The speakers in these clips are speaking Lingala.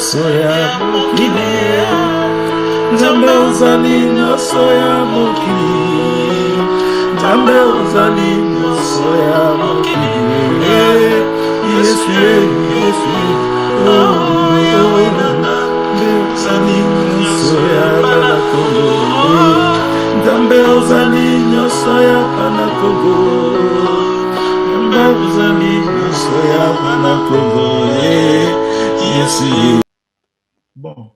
Soya mokili Nzambe ozali nyonso ya mokili Nzambe ozali nyonso ya mokili Yesu ozali nyonso ya bana Kongo Nzambe ozali nyonso ya bana Kongo Nzambe ozali nyonso ya bana Kongo Yesu. Bon.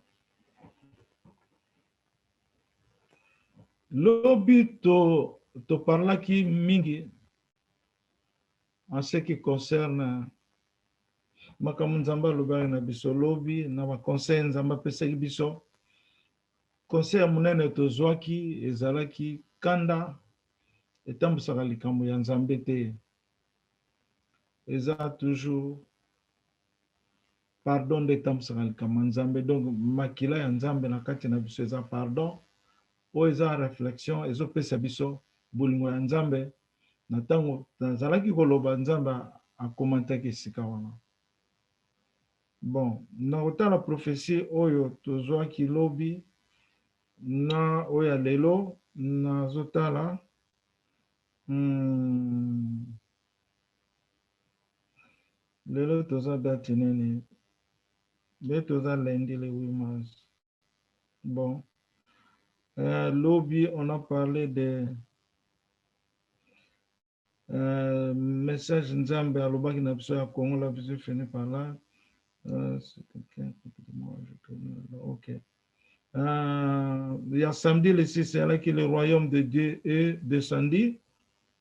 Lobi to parlaki mingi en ce qui concerne makambo Nzambe alobaki na biso lobi na ba conseil Nzambe apesaki biso. Conseil ya munene tozwaki ezalaki kanda etambusaka likambo ya Nzambe te. Eza toujours pardon de tambusaka likambo ya Nzambe. Donc makila ya Nzambe na kati na biso eza pardon. O eza réflexion ezopesa biso bolingo ya Nzambe na ntango nazalaki koloba Nzambe akomantaki esika wana. Bon, na kotala prophétie oyo tozwaki lobi na oyo lelo nazotala lelo toza date nini? Lelo toza lundi le 8 mars. Bon. Lobby, on a parlé de message Nzambe à l'Obaki Napso à Congo, la visite finit par là. C'est quelqu'un ok. Il y a samedi le 6, c'est là que le royaume de Dieu est descendu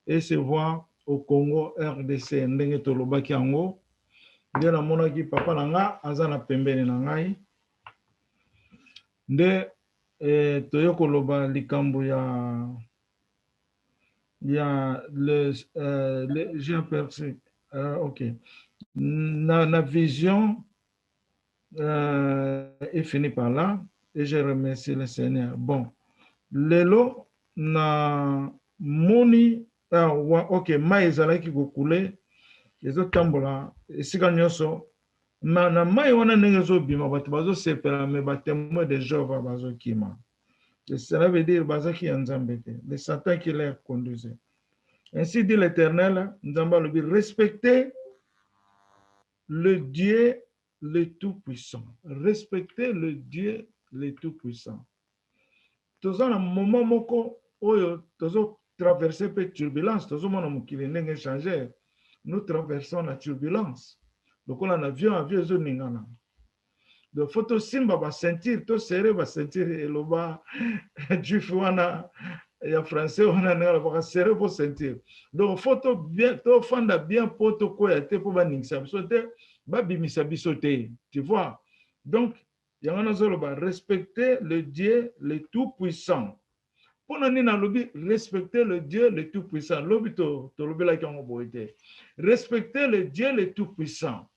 et se voit au Congo RDC. Ndenge to l'Obaki Ango. Il y a la monaki papa nanga, azana pembeni nangai. Nde toyoko loba likambo ya le j'ai aperçu ok na vision est fini par là et je remercie le Seigneur. Bon lelo na moni ok mai ezalaki kokule ezotambola esika nyonso na mai wana ndenge ezobima bato bazosepela me batémoin de Jéhovah bazokima. Cela veut dire bazaki ya Nzambe te. Le Satan qui les conduisait. Ainsi dit l'Éternel, Nzamba le dit, respectez le Dieu le Tout-Puissant. Respectez le Dieu le Tout-Puissant. Tous en un moment moko oyo tozo traverser pe turbulence, tozo mona mokili ndenge changer. Nous traversons la turbulence. Donc on a un avion zo ningana. De photo simba ba sentir to serré ba sentir eloba juif wana ya français wana na ba serré pour sentir. Donc photo bien to fanda bien poto ko ya te po ba ningisa biso te ba bimisa biso te. Tu vois? Donc yangana zolo ba respecter le Dieu le tout-puissant. Pona ni na lobi respecter le Dieu le tout-puissant. Lobi to lobi la kango boite. Respecter le Dieu le tout-puissant.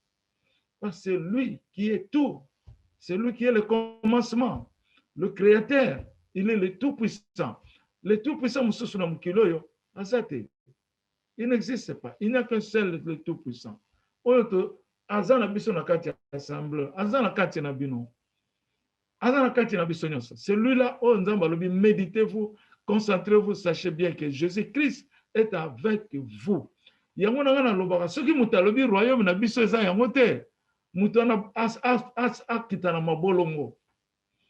Parce que c'est lui qui est tout. C'est lui qui est le commencement, le créateur. Il est le tout-puissant. Le tout-puissant, il n'existe pas. Il n'y a qu'un seul le tout-puissant. Celui-là, méditez-vous, concentrez-vous, sachez bien que Jésus-Christ est avec vous. Il y a un ceux qui le royaume n'a Mutwana akita na mabolongo.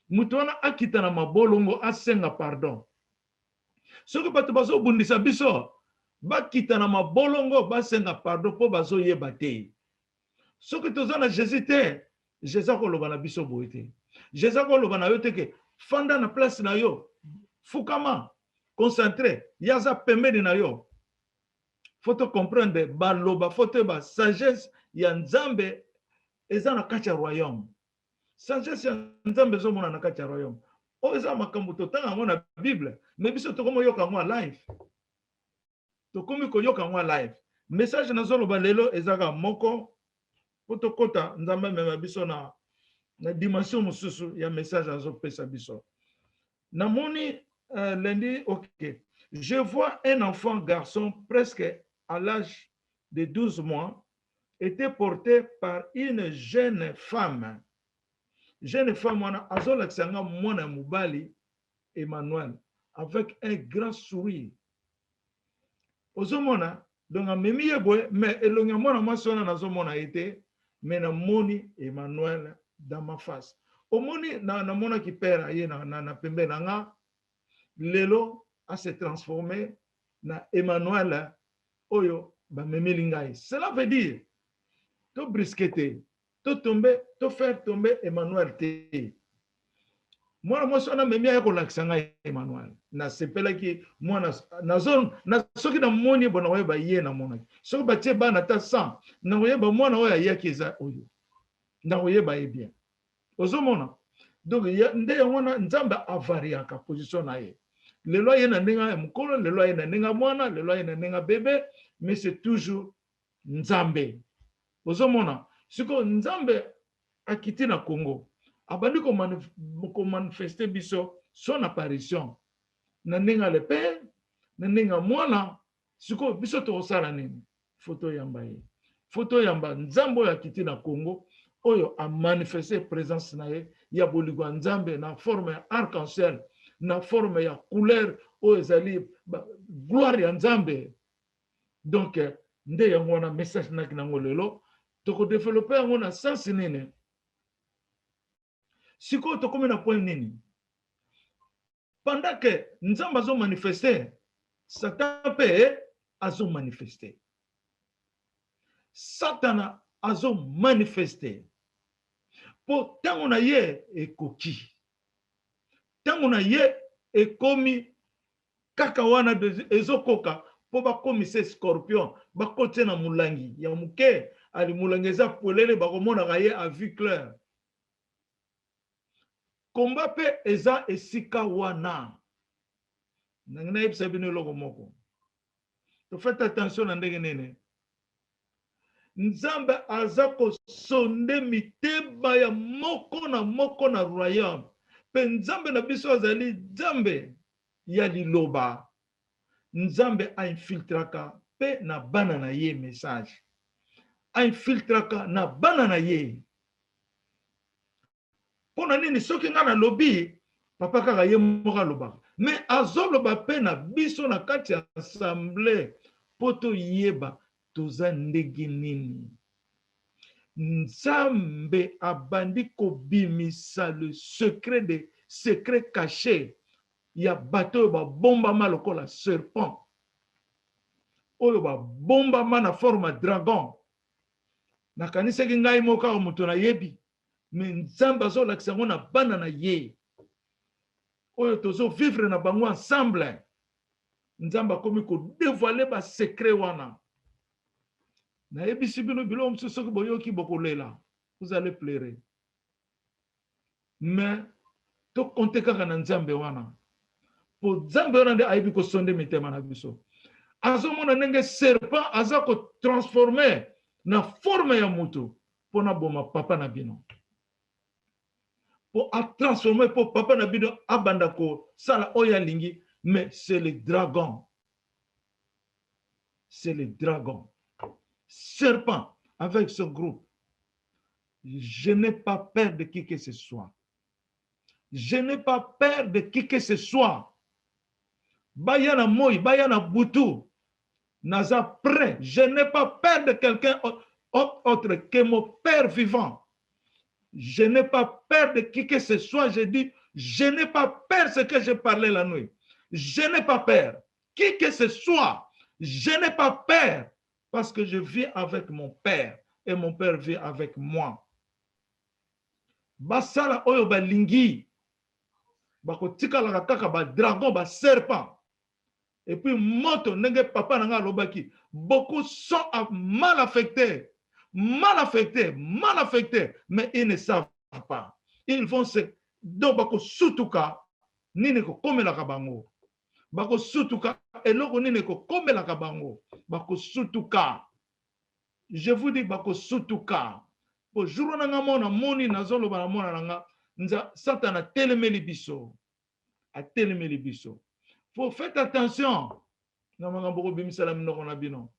Mutwana akita na mabolongo asenga pardon. Soki bato bazo bundisa biso, bakita na mabolongo basenga pardon po bazo yeba te. Soki toza na Jésus te, Jésus ko loba na biso boite. Jésus ko loba na yo te ke fanda na place na yo. Fukama, concentré, yaza pembeni na yo. Faut te comprendre baloba, faut te ba sagesse ya Nzambe eza na kati ya royaume. Sagesse ya Nzambe ezomona na kati ya royaume. O eza makambo totanga yango na Bible, mais biso tokomi yoka yango live. Tokomi koyoka yango live. Message nazoloba lelo ezaka moko po tokota Nzambe mema biso na dimension mosusu ya message azopesa biso. Namoni lundi, ok. Je vois un enfant garçon presque à l'âge de 12 mois était porté par une jeune femme. Jeune femme, on a azolakisanga mwana mubali Emmanuel avec un grand sourire. Ozomona donc amemi yeboye mais elonga mwana masona nazomona été mais na moni Emmanuel dans ma face. Omoni na mona ki père ye na pembe nga lelo a se transformé na Emmanuel oyo ba memeli ngai. Cela veut dire to brisqueté, to tomber, to faire tomber Emmanuel te. Moi mosona memi ya ko laksanga Emmanuel. Na sepela ki mwana na zone na soki na moni bona oyo ba ye na mona. Soki ba tie ba na ta 100 na oyo ba mwana oyo ya kiza oyo. Na oyo ba ye bien. Ozomona. Donc nde wana nzamba avariaka position na ye. Lelo ye na ndinga mukolo, lelo ye na ndinga mwana, lelo ye na ndinga bébé, mais c'est toujours nzambe. Ozomona. Siko nzambe akiti na Congo. Abandi ko manifester biso son apparition. Na ndinga le père, na ndinga mwana, siko biso to osala nini? Photo yamba ye. Photo yamba nzambo ya kiti na Congo. Oyo a manifesté présence na ye ya boligwa nzambe na forme ya arc-en-ciel na forme ya couleur oyo ezali gloire ya nzambe. Donc nde yango na message na kinango lelo toko développer yango na sens nini siko tokomi na point nini pendant que nzambe azo manifester Satan pe azo manifester Satana azo manifester po tango na ye ekoki tango na ye ekomi kaka wana ezokoka po bakomise scorpion bakote na mulangi ya muke ali mulangi eza polele bakomonaka ye à vue claire komba pe eza esika wana nangi nayebisa bino eloko moko to faites attention na ndenge nene nzambe aza kosonde mitema ya moko na royaume pe nzambe na biso azali nzambe ya liloba nzambe ainfiltraka pe na bana na ye message ainfiltraka na bana na ye pona nini soki nga na lobi papa kaka ye moko alobaka mais azoloba pe na biso na kati ya assemblée po toyeba toza ndenge nini nzambe abandi kobimisa le secret caché ya bato oyo babombama lokola serpent oyo babombama na forme dragon nakanisaki ngai moko kaka moto nayebi me nzambe azolakisa yango na bana na ye oyo tozovivre na bango ensemble nzambe akomi kodevoile basekret wana nayebisi bino biloko mosusu soki boyoki bokolela vous allez pleurer mais tokonte kaka na nzambe wana po nzambe wana nde ayebi kosonde mitema na biso azomona ndenge serpent aza kotransforme na forme ya moto mpona boma papa na bino po atransforme po papa na bino abanda kosala oyo alingi mais c'est le dragon serpent avec ce groupe. Je n'ai pas peur de qui que ce soit. Je n'ai pas peur de qui que ce soit. Bayana moi, bayana butu. Naza prêt. Je n'ai pas peur de quelqu'un autre que mon Père vivant. Je n'ai pas peur de qui que ce soit. Je dis, je n'ai pas peur de ce que je parlais la nuit. Je n'ai pas peur. Qui que ce soit, je n'ai pas peur. Parce que je vis avec mon Père et mon Père vit avec moi. Basala oyo balingi bakotikala kaka ba dragon ba serpent et puis moto ndenge papa nanga lobaki beaucoup sont mal affectés mais ils ne savent pas ils vont se donc bako sutuka nini ko komela ka bango bako sutuka eloko nini ko komela ka bango bako sutuka je vous dis bako sutuka po jour nanga mona moni nazolo bana mona nanga nza satana telemeli biso a telemeli biso faut faire attention na manga boko bimisala minoko na bino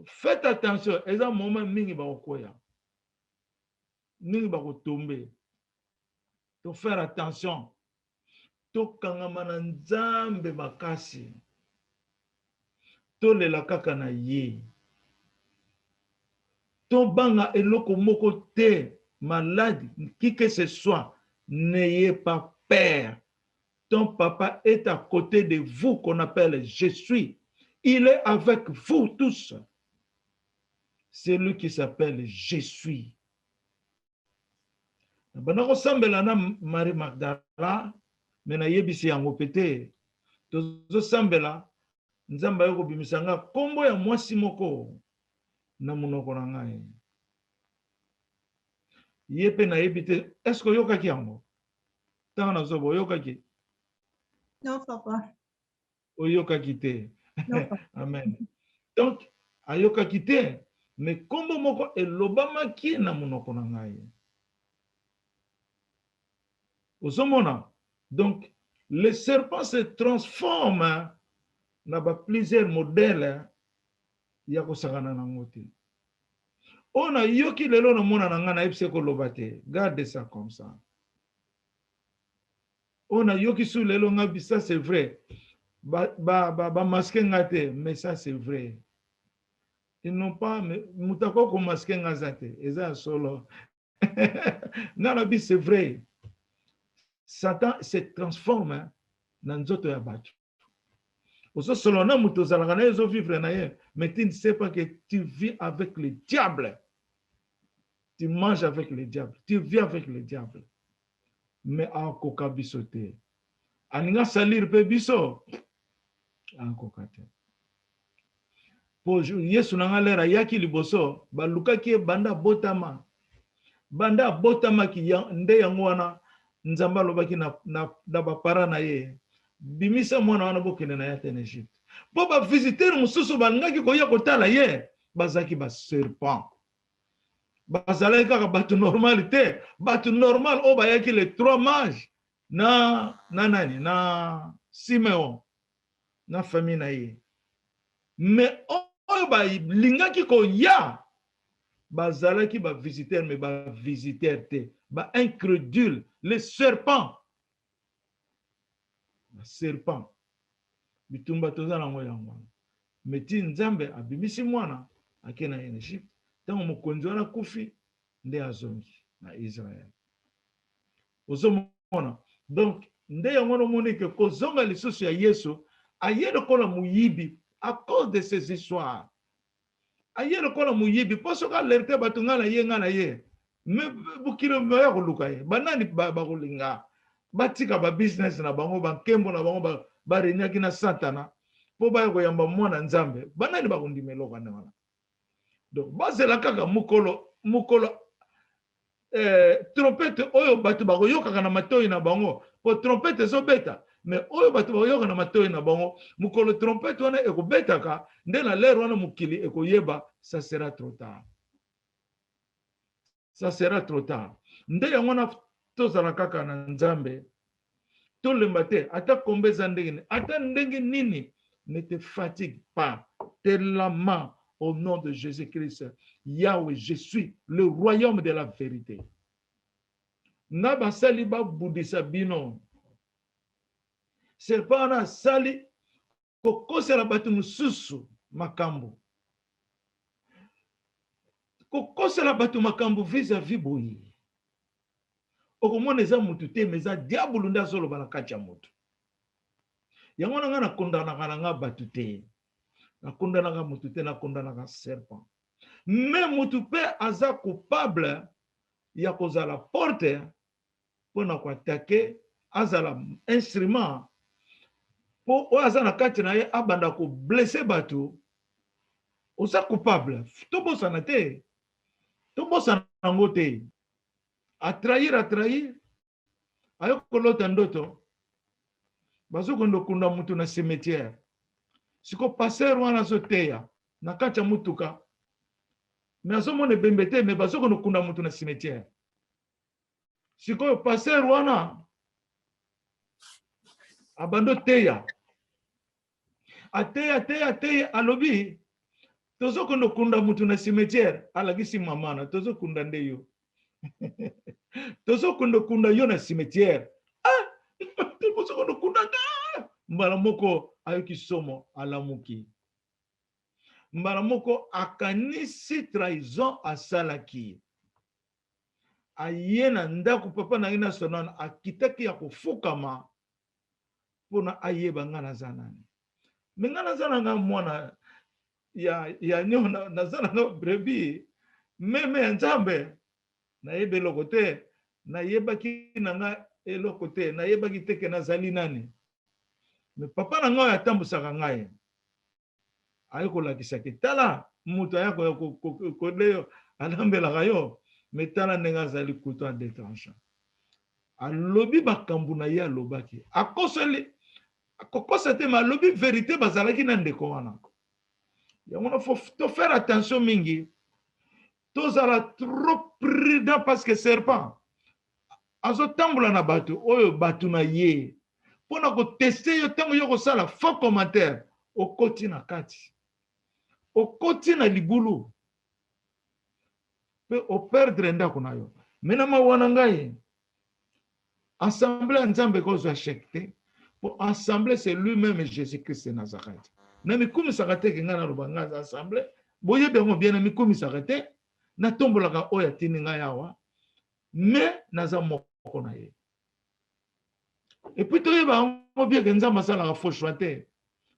Faites attention, et ça moment mingi ba okoya. Mingi ba tomber. To faire attention. To kangamana nzambe makasi. To lela kaka na ye. To banga eloko moko te, malade, qui que ce soit, n'ayez pas peur. Ton papa est à côté de vous qu'on appelle je suis. Il est avec vous tous. C'est lui qui s'appelle je suis. Banako sambela na Marie Magdala, mena yebisi yango pete. Tozo sambela, nzamba yoko bimisanga kombo ya mwasi moko na munoko na ngai. Yepe na yebite, est-ce que yokaki yango? Tanga na zobo yokaki? Non, papa. Oyokaki te. Non, papa. Amen. Donc, ayokaki te, mais kombo moko elobamaki na munoko na ngai. Osomona. Donc, le serpent se transforme dans plusieurs modèles ya kosakana nango te. On a yoki lelo na mona na ngana epse ko lobate. Garde ça comme ça. On a yoki sou lelo ngabi, ça c'est vrai. Ba masque ngate, mais ça c'est vrai. Ils n'ont pas mutako ko masque ngazate. Eza solo. Ngana c'est vrai. Satan se transforme dans nzoto ya batu. Oso solona muto zalaka na ezo vivre na ye, mais tu ne sais pas que tu vis avec le diable. Tu manges avec le diable, tu vis avec le diable. Mais akoka biso te. Aninga salir pe biso. Akoka te. Po Yesu nanga lera yaki liboso, baluka ki banda botama. Banda botama ki nde yango wana nzamba lobaki na bapara na ye. Bimisa mwana wana bokene na ya te na Egypte. Po ba visiter mususu balingaki koya kotala ye, bazaki ba serpent. Bazalaki kaka batu normal te, batu normal o bayaki les trois mages na nani na Simeon na famille na ye. Mais o ba lingaki koya bazalaki ba visiter, mais ba visiter te, ba incrédule, les serpents. Serpent. Bitumba toza na ngoya ngwana. Meti nzambe abimisi mwana akena en Egypte. Tango mokonzi wana kufi nde azongi na Israël. Ozomona. Donc nde yango no monike ko zonga lisusu ya Yesu aye lokola muyibi à cause de ces histoires. Aye lokola muyibi poso ka lerte batunga na ye. Me bukilo ya koluka ye. Banani ba kolinga. Batika ba business na bango ba kembo na bango ba renyaki na satana po ba ko yamba mwana nzambe banani ba kondimelo kana wana. Donc bazela kaka mukolo trompette oyo batu ba ko yoka na matoyi na bango po trompette zo beta, mais oyo batu ba yoka na matoyi na bango mukolo trompette wana eko betaka nde na lero wana mukili eko yeba, ça sera trop tard. Ça sera trop tard. Nde yango na tozala kaka na nzambe tolemba te ata kombeza ndenge ata ndenge nini, ne te fatigue pas, te lama au nom de Jésus-Christ. Yahweh, je suis le royaume de la vérité. Naba sali ba budisa bino serpana sali kokosela batu mususu makambo, kokosela batu makambo vis-à-vis boyi. Okomona eza mutu te, meza diabolo nda solo bana kacha mutu. Yango na nga na kondanaka na nga batu te. Na kondanaka mutu te, na kondanaka serpent. Mais mutu pe aza coupable ya kozala porte pona kwa attaquer, azala instrument po o aza na kati na ye abanda ko blesser batu. Oza coupable. Tobosana te. Tobosana ngo te. A trahir, ayo kolota ndoto bazo kondo kunda mutu na cimetière. Siko passer wana zoteya na kacha mutuka, mais azo mone bembete, mais bazo kondo kunda mutu na cimetière. Siko passer wana abando teya ateya alobi tozo kondo kunda mutu na cimetière alagisi mamana tozo kunda ndeyo tozo kondo kunda yo na cimetière tozo kondo kunda nga mbala moko ayoki somo alamuki mbala moko akanisi trahison asalaki aye na ndako papa na ye na sonana akitaki ya kofukama mpona ayeba nga naza nani me nga naza na nga mwana ya nyo naza na nga brebi meme ya nzambe nayeba eloko te nayebaki na nga eloko te nayebaki teke nazali nani me papa na nga oyo atambusaka ngai aye kolakisaki tala moto aya kodeyo alambelaka yo me tala ndenge azali kutu adetranchant alobi bakambu na ye alobaki akokosa te me alobi verité bazalaki na ndeko wana yango na to faire attention mingi tozala trop prudent parce que serpent azotambola na bato oyo bato na ye mpona koteste yo ntango yo kosala faux commentaire okoti na kati okoti na libulu mpe operdre ndako na yo menama wana ngai assemblée ya nzambe kozwa chèque te po assemblée c'est lui-même Jésus Christ de Nazareth na mikumisaka te ke ngai naloba ngai za assemblée boyebi yango bien na mikumisaka te natombolaka oyo atindi ngai awa me naza moko na ye epuis toyeba yango bien ke nzambe asalaka faux choix te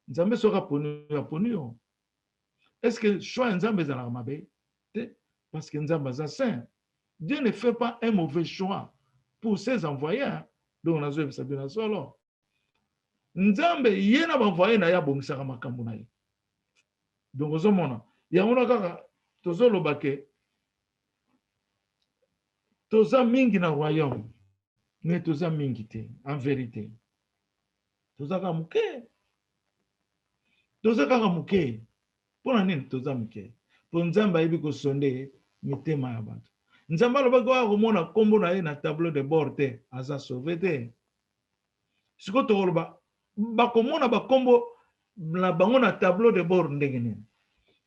nzambe soki aponi yo est-ce que choix ya nzambe ezalaka mabe te parce que nzambe aza saint. Dieu ne fait pas un mauvais choix pour ses envoyés. Donc nazo yebisa bino solo nzambe ye na banvoye na ya bongisaka makambo na ye donc ozomona yango na kaka tozoloba ke toza mingi na royaume mais toza mingi te en vérité toza kaka moke mpona nini toza moke mpo nzambe ayebi kosonde mitema ya bato nzambe alobaki oya komona nkombo na ye na tableau de bord te aza sauve te sikoyo tokoloba bakomona bakombo na bango na tableau de bord ndenge nini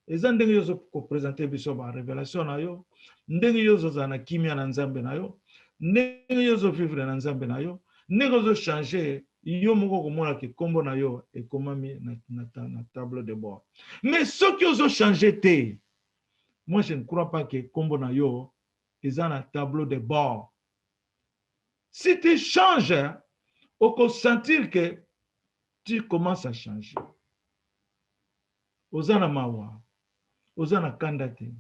eza ndenge yo kopresente biso barévélation na yo ndenge yo ozozala na kimia na nzambe na yo ndenge yo ozovivre na nzambe na yo ndenge ozochange yo moko komona ke nkombo na yo ekomami na tableau de bord mais soki ozochange te moi je ne crois pas que nkombo na yo eza na tableau de bord si tu changes okosentir que tu commences à changer oza na mawa oza na kanda te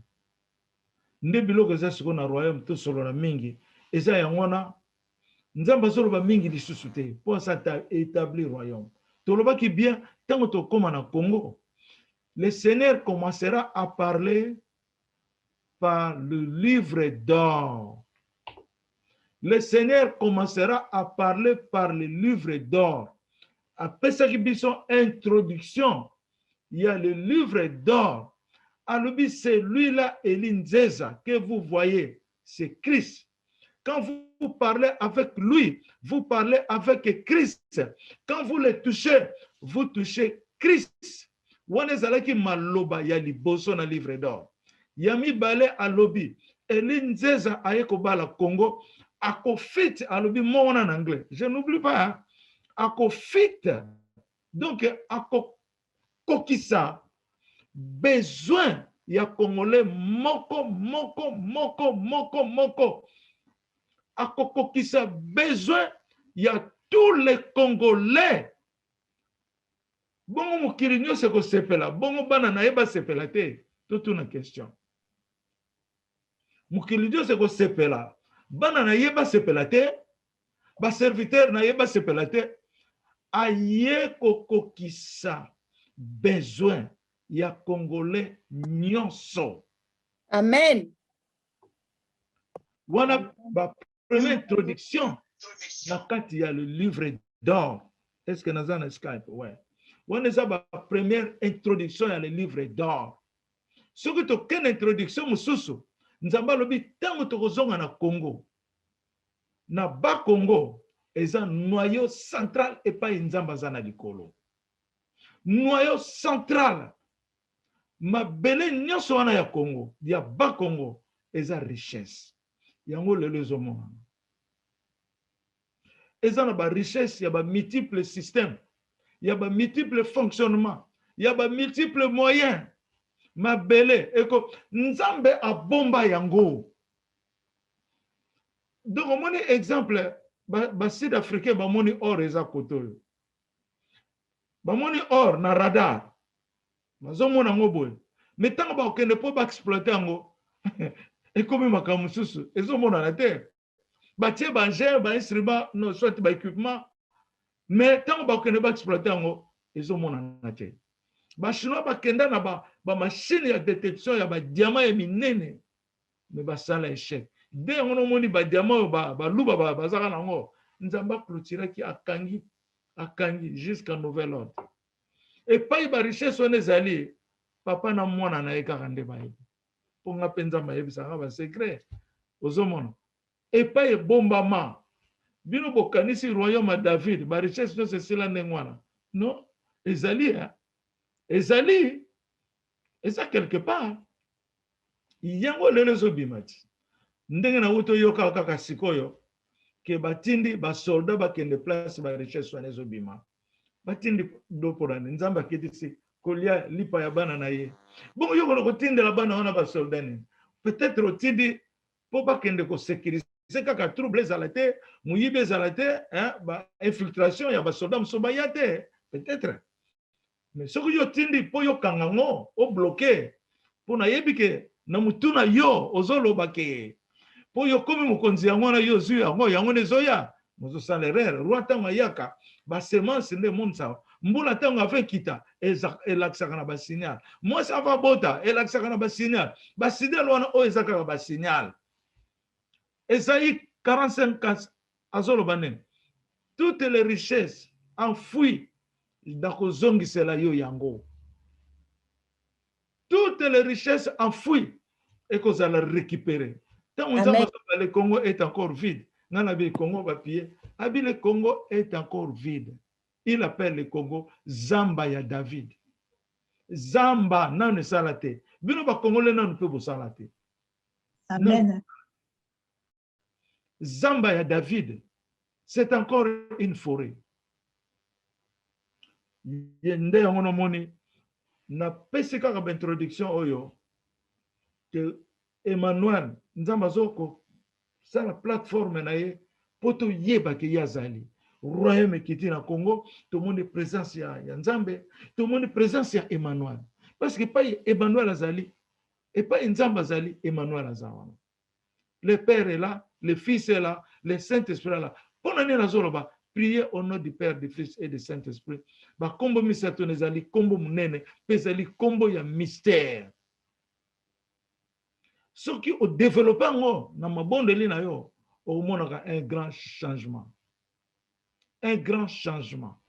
nde biloko eza sikoyo na royaume tosolola mingi eza yango wana nzambe azoloba mingi lisusu te mpo asa établir royaume tolobaki bien ntango tokóma na Congo le Seigneur commencera à parler par le livre d'or. Le Seigneur commencera à parler par le livre d'or. Après ça, qui sont introduction, il y a le livre d'or. Alors, c'est lui-là, Elinzeza, que vous voyez, c'est Christ. Quand vous parlez avec lui, vous parlez avec Christ. Quand vous le touchez, vous touchez Christ. Wanezalaki maloba ya liboso na livre d'or. Yami bale alobi Elinzeza ayeko bala Congo akofit alobi mona en anglais. Je n'oublie pas hein? Akofit donc akokokisa besoin ya congolais moko akokokisa besoin ya tous les congolais. Bongo mokili nyonso ekosepela bongo bana na ye basepela te totuna question mokili nyonso ekosepela bana na ye basepela te baserviteur na ye basepela te aye kokokisa besoin ya congolais nyonso. Amen. Wana ba première introduction na kati ya le livre d'or. Est-ce que naza na Skype? Ouais. On a la première introduction à le livre d'or. Ce que tu as une introduction, nous avons dit tant que tu na Congo. Na bas Congo, est un noyau central et pas une zambazana du Colo. Noyau central. mabele nyonso wana ya Congo, ya ba Congo, eza richesse. Yango lelo ezomona. Eza na ba richesse ya ba multiple système, ya ba multiple fonctionnement, ya ba multiple moyens. Mabele eko nzambe abomba yango. Donc on moni exemple ba sud africain ba moni or eza koto. Ba moni or na radar. Bazomona ngo boy. Mais tant ba okende po ba exploiter yango. Ekomi makambo susu ezomona na terre. Ba tie ba ingénieur ba instrument no soit ba équipement. Mais tant ba okende ba exploiter yango ezomona na terre. Ba chinois ba kenda na ba machine ya détection ya ba diamant ya minene. Mais ba sala échec. Dès on moni ba diamant ba luba ba zaka nango. Nzamba clôturer ki akangi jusqu'à nouvel ordre. Et pas ba richesse on ezali papa na mwana na eka kande ba yebi. Ponga penza ma yebi sanga ba secret. Ozomona. Et pas bombama. Bino bokanisi royaume David ba richesse no se sila nengwana. Non, ezali ezali eza quelque part. Yango lelo zo bimati. Ndenge na uto yoka kaka sikoyo ke batindi ba soldat ba kende place ba richesse wana zo bima. Batindi do porane nzamba ketisi kolia lipa ya bana na ye. Bon yoko ko tindela bana wana ba soldat ni. Peut-être otindi po ba kende ko sécuriser kaka trouble zalate, muyibe zalate, hein, ba infiltration ya ba soldat msoba yate, peut-être. Mais ce que yo tindi po yo kangango o bloqué po na yebike na mutuna yo ozoloba ke po yo komi mokonzi yango na yo zu yango nezoya mozo salaire roi tango yaka ba semence nde monsa mbula tango afa kita elaksaka na ba signal moi ça va bota elaksaka na ba signal wana o ezaka ba signal Esaïe 45 azoloba nene toutes les richesses enfouies dako zongisela yo yango. Toutes les richesses enfouies et qu'on va la récupérer. Tant que le Congo est encore vide, le Congo va piller. Le Congo est encore vide. Il appelle le Congo Zamba ya David. Zamba nan salate. Bino ba Congolais nan peut salate. Amen. Zamba ya David, c'est encore une forêt. Yende yango moni na pesika ka introduction oyo que Emmanuel nzamba zoko ça la plateforme na ye poto yeba ke yazali royaume kiti na Congo tout le monde présence ya nzambe tout le monde présence ya Emmanuel parce que pas Emmanuel azali et pas nzamba azali Emmanuel azali le père est là le fils est là le Saint-Esprit est là pour nani nazoloba priez au nom du Père, du Fils et du Saint-Esprit. Ba kombo misato nezali kombo munene, pezali kombo ya mystère. Ce qui au développement na mabonde lina yo, au monaka un grand changement. Un grand changement.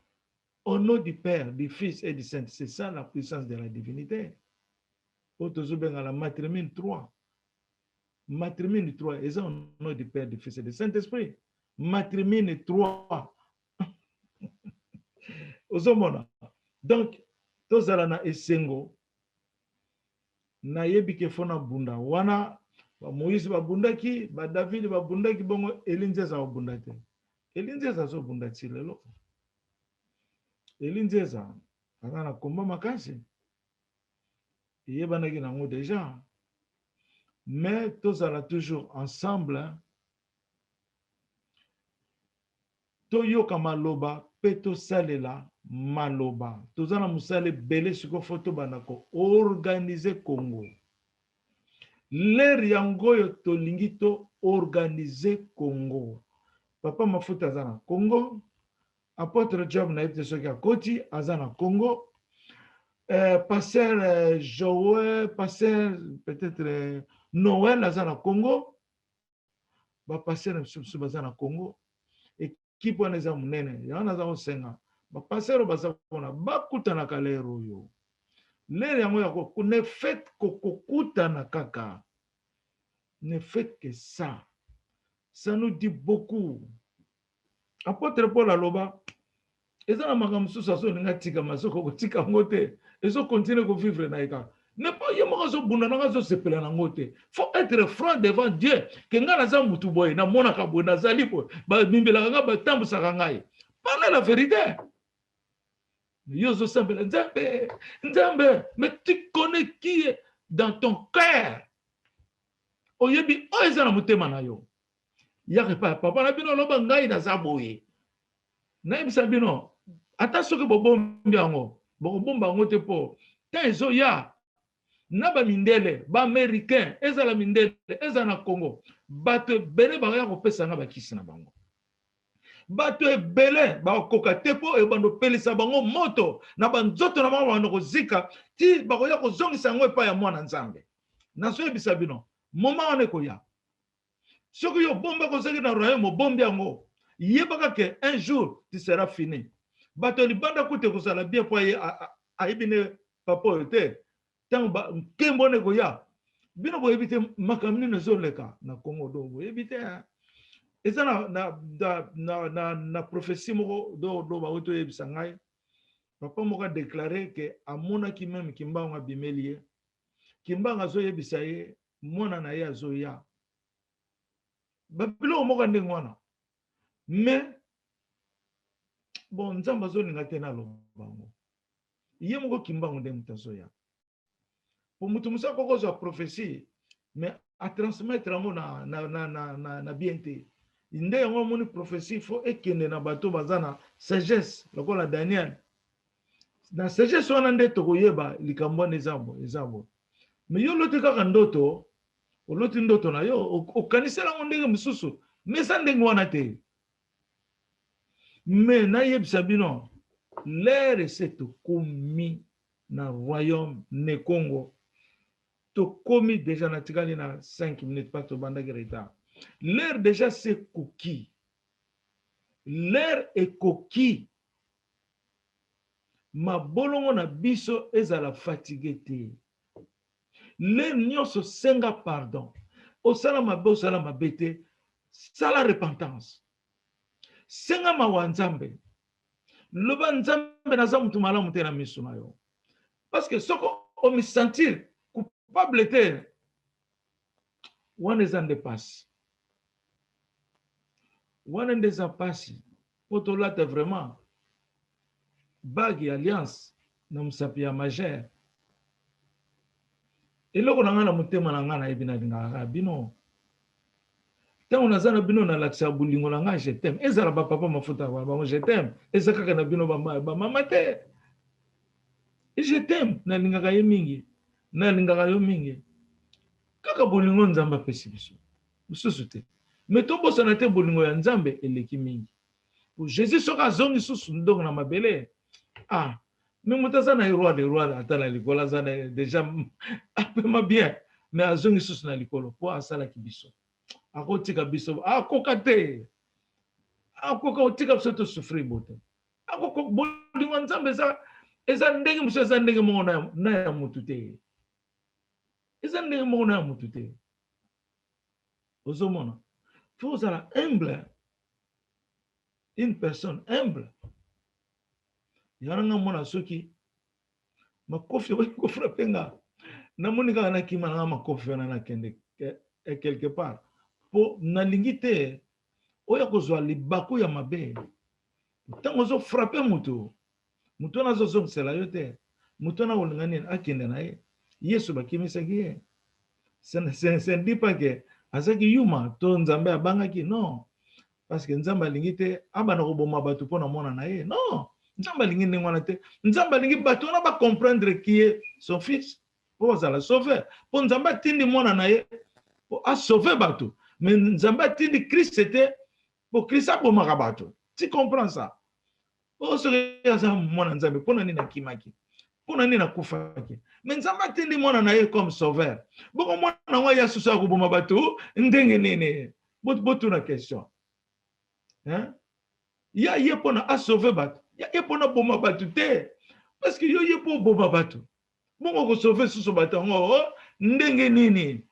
Au nom du Père, du Fils et du Saint, c'est ça la puissance de la divinité. Autozobenga la matrimine 3. Matrimine 3, et ça au nom du Père, du Fils et du Saint-Esprit. Matrimine 3. Ozomona. Donc, tozala na esengo na yebike fona bunda wana ba Moïse ba bundaki ba David ba bundaki bongo elinzeza ba bundate. Elinzeza zo bundati lelo. Elinzeza ana komba makasi. Yebanaki nango déjà. Mais tozala toujours ensemble. Hein? Toyoka maloba peto salela maloba tozana musale belé siko photo banako organiser Congo l'air yangoyo tolingi to organiser Congo papa mafuta azana Congo apôtre Job na yete soki akoti azana Congo pasteur Joël pasteur peut-être Noël azana Congo ba pasteur subsu bazana Congo kipo neza munene yana za osenga ba pasero basakona bakutana kalero yo lere yango yako ne fait kokutana kaka ne fait que ça nous dit beaucoup. Apôtre Paul aloba ezana makamsusa so ninga tika masoko tika ngote ezo continue ko vivre na ika n'est pas yamazo bunanazo sepela nangote. Faut être franc devant Dieu. Que ngana za mutu boy na mona ka boy na zali boy. Ba bimbela nga ba tambu sakangai. Parlez la vérité. Yozo sambela nzambe, nzambe, mais tu connais qui est dans ton cœur. Oyebi oeza na mutema na yo. Yake papa na bino loba ngai na zaboye. Na yebisa bino ata soki bobombi yango, bokobomba yango te po. Ta ezo ya na ba mindele, ba américain, eza la mindele, eza na Congo. Bato bele ba ya kopesa nga bakisi na bango. Bato ebele ba koka tepo e bando pelisa bango moto na banzoto na bango bando kozika ti ba koya kozongisa ngo epa ya mwana nzambe. Na so yebisa bino, moma wane koya. Soki yo bomba kozaki na royaume bombi yango, yebaka ke un jour tu seras fini. Bato libanda kute kozala bien po ayebine papa yote. Tant ba kembo ne koya. Bino bo ebite makamni ne zoleka na Congo do ebite. Eza na prophétie moko do ba oto yebisa ngai. Papa moko a déclaré que amona ki même kimbanga bimelie. Kimbanga zo yebisa ye mona na ye azoya. Babilo moko ndengwana. Mais bon nzamba zo ninga tena lo bango. Ye moko kimbango ndemutazoya. Pour mutu musa koko zo prophétie mais à transmettre ngo na bienté. Inde yango moni prophétie faut ekende na bato bazana sagesse lokola Daniel. Na sagesse wana nde tokoyeba likambo nezambo. Mais yo lote kaka ndoto, oloti ndoto na yo okanisela ngo ndenge mususu, mais sa ndenge wana te. Mais na yebisa bino l'air c'est komi na royaume ne Congo. To komi déjà na tikali na 5 minutes pas to banda greta. L'air déjà c'est coquille. L'air est coquille. Ma bolongo na biso ezala fatigué te. L'air nyonso senga pardon. Osala mabe osala mabete. Sala repentance. Senga mawanzambe. Loba nzambe na zamutu malamu te na miso na yo. Parce que soko o me sentir coupable te. Wana ezande passe. Wana ndeza passe. Poto lata vraiment bagi alliance na musapi ya majeur. Eloko na nga na mutema na nga na ebina dinga bino. Tant on a zana bino na laksa bulingo na nga je t'aime. Ezala ba papa mafuta ba ba je t'aime. Ezaka kana bino ba mama te. Et je t'aime na linga ka yemingi. Na linga ka yo mingi. Kaka bulingo nzamba pesi biso. Mususu te. Mais to bosa na te bulingo ya nzambe eleki mingi. Pour Jésus soka zongi susu ndongo na mabele. Ah, mais mutaza na roi de roi atala likola zana déjà apema bien. Mais azongi susu na likolo po asala kibiso. Akotika biso akoka te. Akoka otika biso to souffrir bote. Akoko bolingo nzambe za eza ndenge muso eza ndenge mo na ya mutu te. Eza ndenge mo na ya mutu te. Ozomona. Faut être humble. Une personne humble. Yaranga mona soki makofi ko frapper nga. Na monika na kima na makofi na kende quelque part. Po na lingite oya kozwa libako ya mabe. Tango zo frapper mutu. Mutu na zo zongsela yote. Mutu na olingani akende na ye. Yesu bakimisa ki. C'est dit pas que azaki yuma to nzambe abangaki non. Parce que nzamba lingite abana ko boma batu pona mona na ye. Non. Nzamba lingi ndengwana te. Nzamba lingi batu na ba comprendre qui est son fils. Pour ça la sauver. Pour nzamba tindi mona na ye pour a sauver batu. Mais nzamba tindi Christ c'était pour Christ a boma batu. Tu comprends ça? Oh ce que ça mona nzambe pona ni na kimaki. Pona ni na kufaki. Mais nzamba tindi mona na ye comme sauveur. Boko mona wa ya susa ko boma batu ndenge nene. Botu na question. Hein? Ya ye pona a sauver batu. Ya ye pona boma batu te. Parce que yo ye po boma batu. Bongo ko sauver susu batu ngo ndenge nini.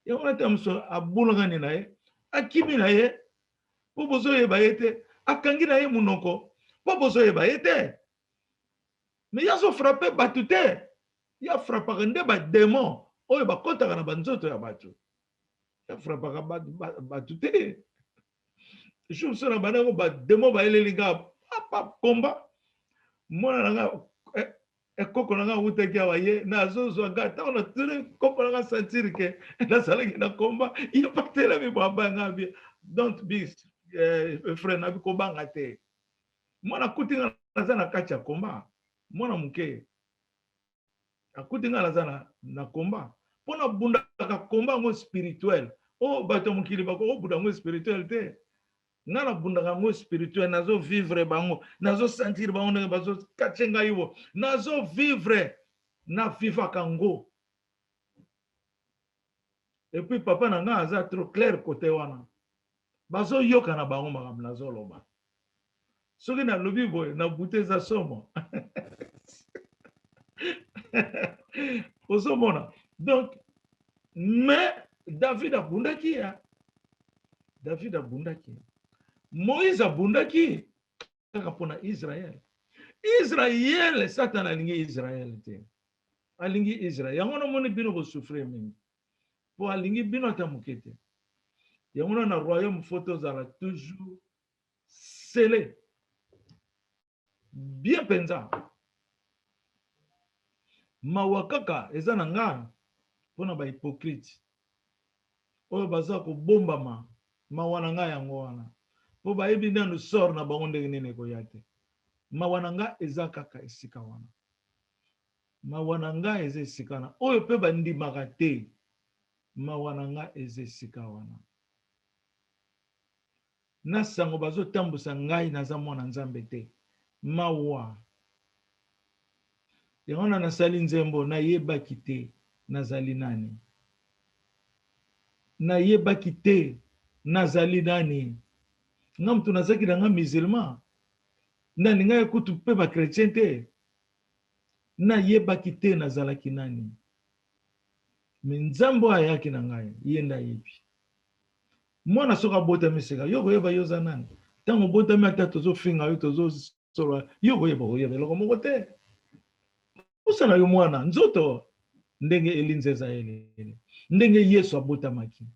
Ya wana tamso abulanga ni na ye. Akimi na ye. Po bozo ye ba yete. Akangi na ye munoko. Po bozo ye ba yete. Mais ya so frapper batu te. ya frappaka nde ba démon oyo bakotaka na banzoto ya bato ya frappaka bato te jour so na banango ba démon baeleli nga papa komba mwana nanga ekoko nanga utaki awa ye nazozwa nga ntango natuni koko nanga sentir ke nazalaki na komba ye patelemi bwamba nga bie don't be frère nabi kobanga te mwana kuti nga naza na kati ya komba mwana moke akuti nga naza na komba mpona bundaka komba yango spirituel o bato ya mokili bakobunda yango spirituel te nga nabundaka yango spirituel nazovivre bango nazosentir bango ndenge bazokatie ngai wo nazovivre navivaka ngo epuis papa na nga aza trop clair kote wana bazoyoka na bango makambo nazoloba soki nalobi boye nabute eza somo ozomona donc mais david abundaki ya david abundaki moïse abundaki kaka mpona israel israel satana alingi israel te alingi israel yango namoni bino bosouffrir mingi po alingi bino ata moke te yango na royaume fo tozala toujours scellé bien mpenza mawa kaka eza na nga mpona bahypocrite oyo baza kobombama mawa na nga yango wana po bayebi nanu sor na bango ndenge nini ekoya te mawa na nga eza kaka esika wana mawa na nga eza esika wana oyo mpe bandimaka te mawa na nga eza esika wana na sango bazotambusa ngai naza mwana nzambe te mawa yango na nasali nzembo nayebaki te nazali nani nayebaki te nazali nani nga mutu nazaki na nga musulman nani ngai kutu mpe bakretien te nayebaki te nazalaki nani me nzambe ayaki na ngai ye nde ayebi mwana soki abotami seka yo koyeba yo oza nani ntango obotami ata tozofinga yo tozosola yo koyeba eloko moko te osana yo mwana nzoto ndenge elinze eza elele ndenge yesu abotamaki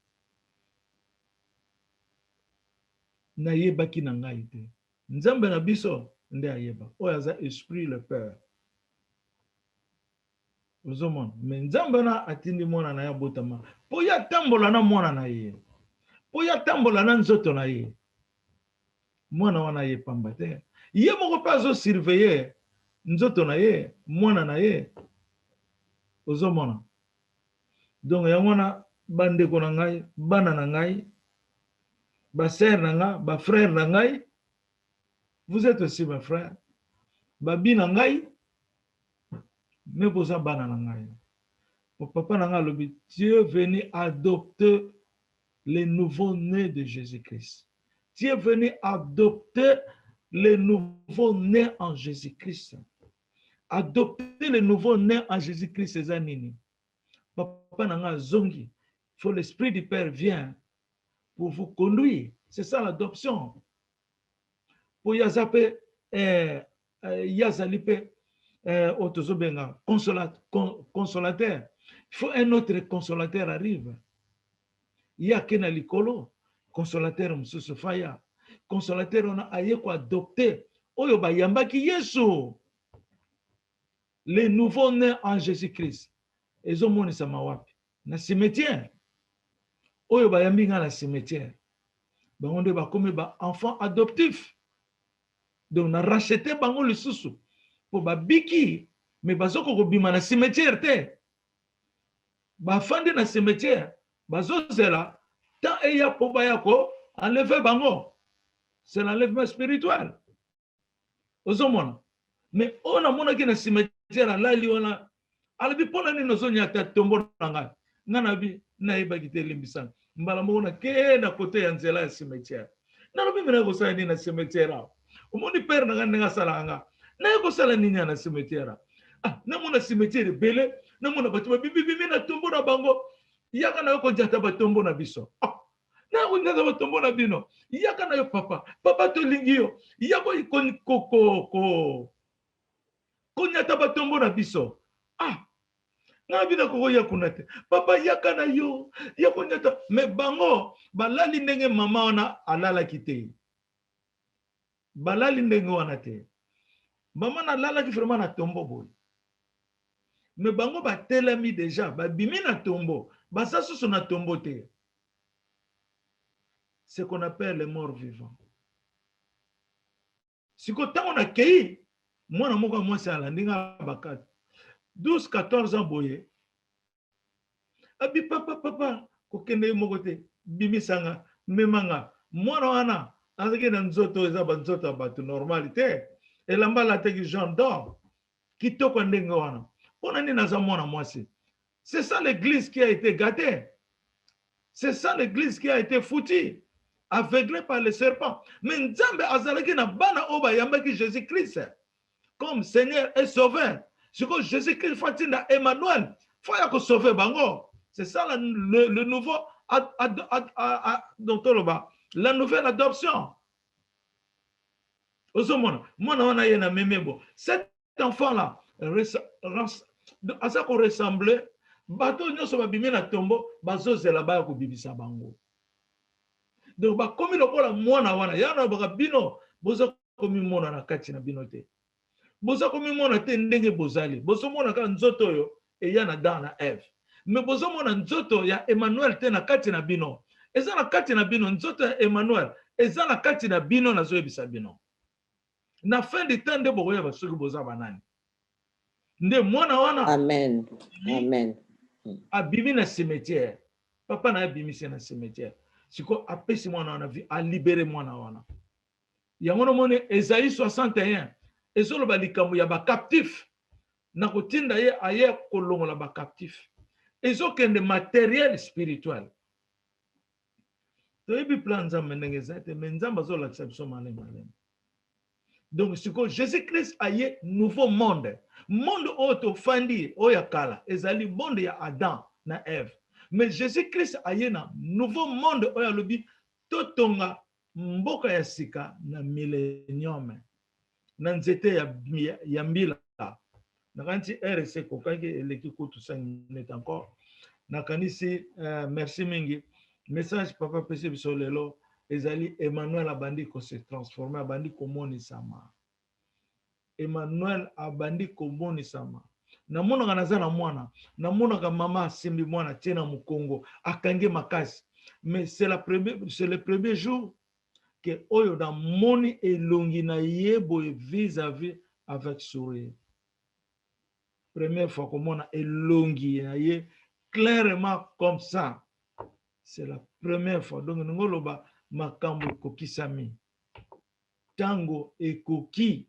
nayebaki na ngai te nzambe na biso nde ayeba oyo aza esprit le peur ozomona me nzambe na atindi mwana na ye abotama mpo ye atambola na mwana na ye mpo ye atambola na nzoto na ye mwana wana ye pamba te ye moko mpe azosurveille nzoto na ye mwana na ye ozomona donc yango wana bandeko na ngai bana na ngai basere na nga bafrère na ngai vous êtes aussi mes frères babi na ngai me boza bana na ngai papa na ngai alobi Dieu est venu adopter les nouveaux-nés de Jésus-Christ. Dieu est venu adopter les nouveaux-nés en Jésus-Christ. Adopter les nouveaux-nés en Jésus-Christ, c'est ça nini. Papa nanga zongi. Il faut l'esprit du Père vient pour vous conduire. C'est ça l'adoption. Pour yazape yazalipe otozobenga consolateur. Il faut un autre consolateur arrive. Il y a kena likolo consolateur mususu faya. Consolateur on a aye ko adopter. Oyo ba yambaki Yesu. Les nouveaux-nés en Jésus-Christ. Ezo moni sama wapi. Na cimetière. Oyo ba yambi nga na cimetière. Ba onde ba komi ba enfant adoptif. Donc na racheter bango lisusu. Po ba biki mais bazoko ko bima na cimetière te. Ba fandi na cimetière. Bazozela tant eya po ba yako enlever bango. C'est l'enlèvement spirituel. Ozomona. Mais on a mona ki na cimetière alali wana alabi pona ni nozonya ta tombo nanga. Ngana bi na yeba kite limbisana. Mbala mona ke na kote ya nzela ya cimetière. Na lobi mina ko sa ni na cimetière. Omoni père nanga nga sala nga. Na ko sala ni na cimetière. Ah, na mona cimetière belé, na mona batu bibi na tombo na bango. Yaka na ko jata ba tombo na biso. Ah, na ko jata ba tombo na bino. Yaka na yo papa to lingi yo. Yako ko nyata ba tombo na biso. Ah, nga bina ko ya kunate papa yakana yo ya kunyata me bango balali ndenge mama wana alala kite balali ndenge wana te mama na lala ki vraiment na tombo boy me bango batelami déjà babimi na tombo basa susu na tombo te ce qu'on appelle les morts vivants siko tango na kei mwana moko mwasi alandi nga bakati 12-14 ans boye abi papa kokende moko te bimisanga memanga mwana wana azaki na nzoto eza banzoto ya bato normal te elamba alataki Jean d'or kitoko ndenge wana mpona nini aza mwana mwasi. C'est ça l'église qui a été gâtée, c'est ça l'église qui a été foutue, aveuglée par le serpent. Mais nzambe azalaki na bana oba yambaki Jésus-Christ comme Seigneur et Sauveur. Ce que Jésus-Christ fatinda Emmanuel faut ya ko sauver bango. C'est ça le nouveau la nouvelle adoption. Cet enfant-là à ça qu'on ressemblait, bateau nyonso babimi na tombo bazozela baya kobibisa bango. Donc bakomi lokola mwana wana yana baka bino boza komi mona na kati na bino te. Boza komi mona te ndenge bozali. Bozo mona ka nzoto yo eya na Dan na Eve. Mais bozo mona nzoto ya Emmanuel te na kati na bino. Eza na kati na bino nzoto ya Emmanuel. Eza na kati na bino na zoyebisa bino. Na fin du temps de boya basoki boza banani. Nde mwana wana. Amen. Amen. Abimi na cimetière. Papa na abimi na cimetière. Siko apesi mwana wana vi a libéré mwana wana. Yangono mone Esaïe 61. Ezolo ba likambo ya ba captif. Na kotinda ye aye kolongola ba captif. Ezokende matériel spirituel. Toyebi plan nzambe ndenge zate mais nzambe azolakisa biso malema. Donc Jésus-Christ a un nouveau monde. Monde auto fandi oyakala ezali monde ya Adam na Eve. Mais Jésus-Christ a un nouveau monde oyalobi totonga mboka ya sika na millénium. Na nzete ya mbila. Na kanti RC kokaki eleki kutu 5 minutes encore. Na kanisi merci mingi. Message papa pesi biso lelo. Ezali Emmanuel abandi ko se transformer abandi komoni sama. Emmanuel abandi komoni sama. Na mona naza na mwana, na mona ka mama simbi mwana tena mukongo akange makasi. Mais c'est le premier jour que oyo da moni elongi na yebo vis-à-vis avec sourire. Première fois que mona elongi na ye clairement comme ça. C'est la première fois. Donc ngoloba makambo kokisami tango ekoki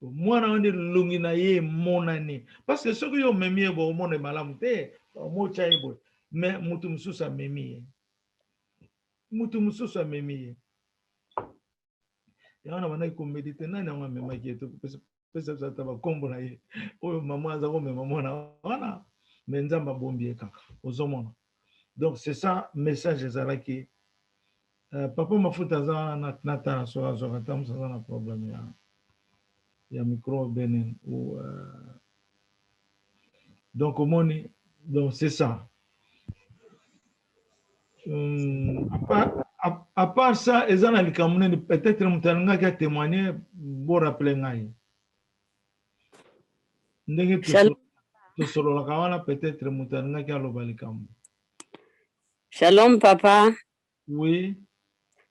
mwana wande lungi na ye monani parce que ce que yo memi bo mona malamu te mo chaibo mais mutu mususa memi yana bana ko mediter nani ngwa mema keto pesa zata ba kombo na ye oyo mama za ko mema mona wana menzamba bombi kaka ozomona. Donc c'est ça message ezalaki. Papa mafuta za na tana so azokatam sa na problem ya micro benen ou donc omoni donc c'est ça. À part ça ezana likamune peut-être mutanga ki témoigner bo rappeler ngai ndenge to solo la kawana peut-être mutanga ki aloba likamune. Shalom papa. Oui.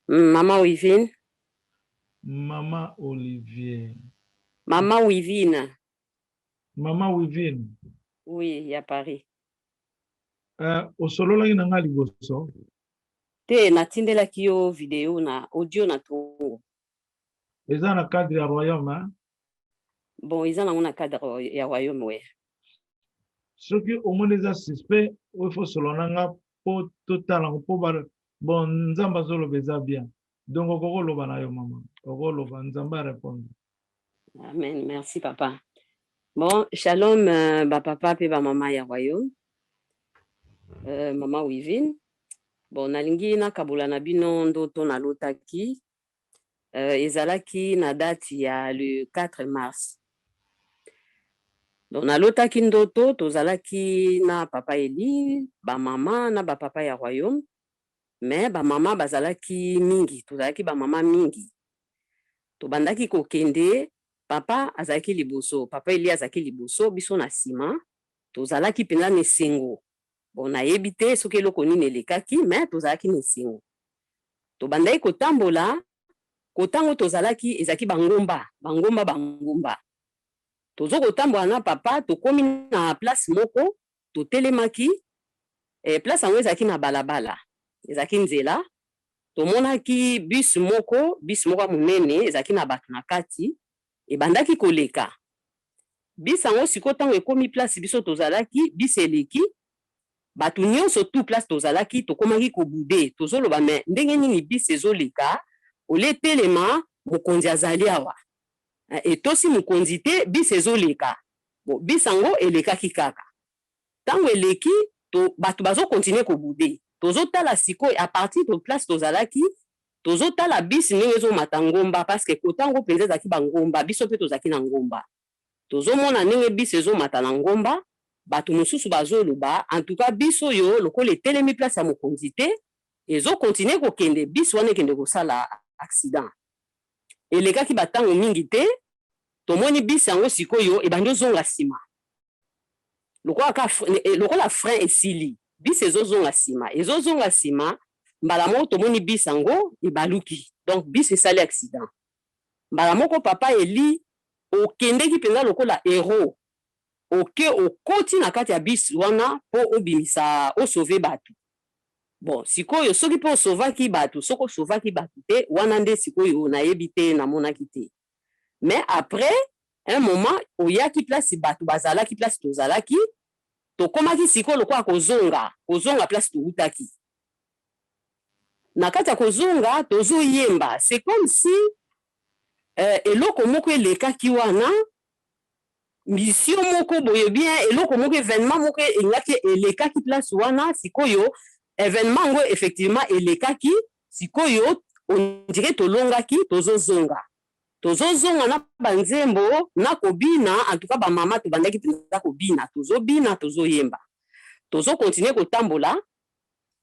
Maman Wivine. Maman Olivier. Maman Wivine. Maman Wivine. Oui, il y a Paris. Au solo la ina ngali boso. Te natindela kiyo vidéo na audio na tongo. Eza na cadre ya royaume hein? Bon, eza na una cadre ya royaume ouais. Ce qui au moins les suspect il faut solo nanga po total po bar bon nzamba solo beza bien. Donc okoko loba na yo maman. Okoko loba nzamba répondre. Amen, merci papa. Bon, shalom papa pe maman ya royaume. Maman Wivine. Bon, nalingi na kabula na bino ndoto na lotaki. Ezalaki na date ya le 4 mars. Donc nalotaki ndoto tozalaki na papa Eli, ba mama na ba papa ya royaume, mais ba mama bazalaki mingi, tozalaki ba mama mingi. Tobandaki kokende, papa azalaki liboso, papa Eli azalaki liboso, biso na sima, tozalaki penza na esengo. Bon nayebi te soki eloko nini elekaki, mais tozalaki na esengo. Tobandaki kotambola, kotango tozalaki ezalaki bangomba. Tozo kotambola na papa, tokomi na place moko, totelemaki, place yango ezalaki na balabala, ezalaki nzela, tomonaki bus moko monene, ezalaki na bato na kati, ebandaki koleka. Bus yango siko tango ekomi place biso tozalaki, bus eleki, bato nyonso tout place tozalaki, tokomaki kobude, tozoloba me ndenge nini bus ezoleka, ole telema mokonzi azali awa. Etosi mokonzi te, bis ezoleka. Bon, bis yango elekaki kaka. Tango eleki, bato bazo continue kobude. Tozo tala siko, a partir de place tozalaki, tozo tala bis ndenge ezomata ngomba, parce que kotango penza ezaki ba ngomba, biso pe tozaki na ngomba. Tozo mona ndenge bis ezomata na ngomba, bato mosusu bazoloba, en tout cas biso yo, lokole telemi place ya mokonzi te, ezo continue kokende, bis wane kende kosala accident. Elekaki batango mingi te, tomoni bis yango sikoyo ebandi ozonga sima. Lokola frein esili, bis ezozonga sima, mbala moko tomoni bis yango ebaluki. Donc bis esali accident. Mbala moko papa Eli okendeki penza lokola héros. Okoti na kati ya bis wana po obimisa osauve batu. Bon, sikoyo soki po osovaki batu, soko osovaki batu te, wana nde sikoyo nayebi te namonaki te. Mais après, un moment, oyaki place batu bazalaki place tozalaki, tokomaki siko lokwa kozonga place toutaki. Na kati ya kozonga, tozo yemba. C'est comme si eloko moko elekaki wana, mission moko boye bien, eloko moko événement moko elekaki place wana, sikoyo, événement ngo effectivement elekaki, sikoyo, on dirait tolongaki, tozo zonga. Tozo zonga na banzembo, na kobina, en tout cas ba mama tobandaki penza kobina, tozo bina, tozo yemba. Tozo continue kotambola,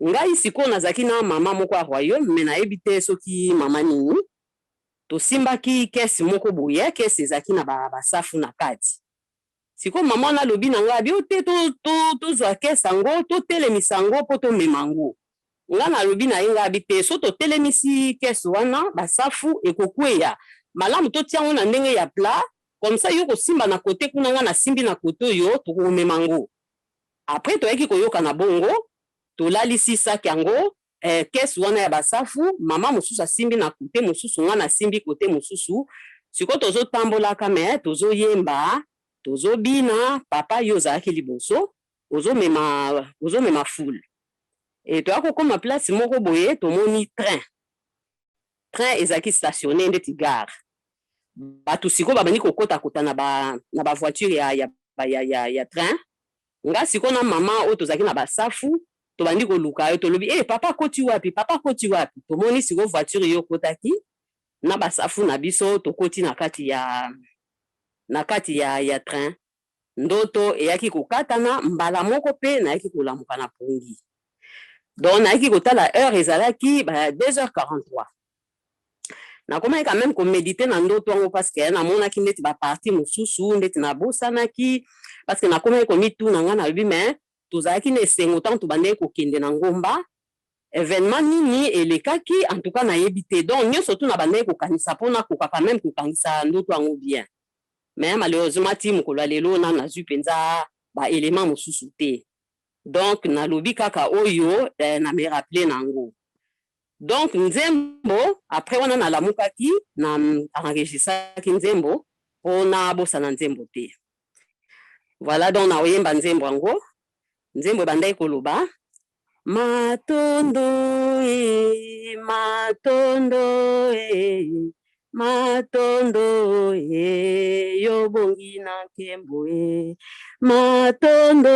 ngai siko nazaki na mama moko a royaume, mais nayebi te soki mama nini, tosimbaki kesi moko boye, kesi ezaki na basafu na kati. Siko mama na lobi na ngai, bio te tozwa kesi yango, totelemisa yango po tomema yango. Nga na lobi na yenga abite, so totelemisi kesi wana, basafu ekokweya. Malamu to tiango na ndenge ya plat, comme ça yoko simba na kote kuna nga na simbi na koto yo, toko memango. Après, toyeki koyoka na bongo, to lalisi sak yango, kesi wana ya basafu, mama mosusu simbi na kote, mosusu nga na simbi kote mosusu, siko tozo tambola kame, tozo yemba, tozo bina, papa yo zaki liboso, ozo mema foule. Et toyako koma place moko boye, tomoni train. Train ezaki stationné ndeti gare. Batu siko babani kokota kota na ba voiture ya train. Nga siko na mama oto zaki na basafu, to bandi koluka yo to lobi, papa koti wapi? Tomoni siko voiture yo kotaki, na basafu na biso to koti na kati ya train. Ndoto eyaki kokatana, mbala moko pe na yaki kolamuka na pongi. Donc na yaki kotala heure ezalaki 2h43. Na koma quand même ko méditer na ndoto ngo parce que na mona ki ndeti ba parti mususu ndeti na bosana ki parce que na koma ko mitu na nga na bi mais tozalaki na esengo tant to bande ko kende na ngomba événement nini elekaki en tout cas na yebité donc nyo surtout na bande ko kanisa pona ko quand même ko kanisa ndoto ngo bien mais malheureusement ti mukolo lelo na zu penza ba élément mususu te donc na lobi kaka oyo na me rappeler nango. Donc nzembo après wana na lamukaki na enregistraki nzembo ona bosana nzembo te. Voilà donc na oyemba nzembo yango. Nzembo bandai koloba matondo matondo yo bongi na nkembo matondo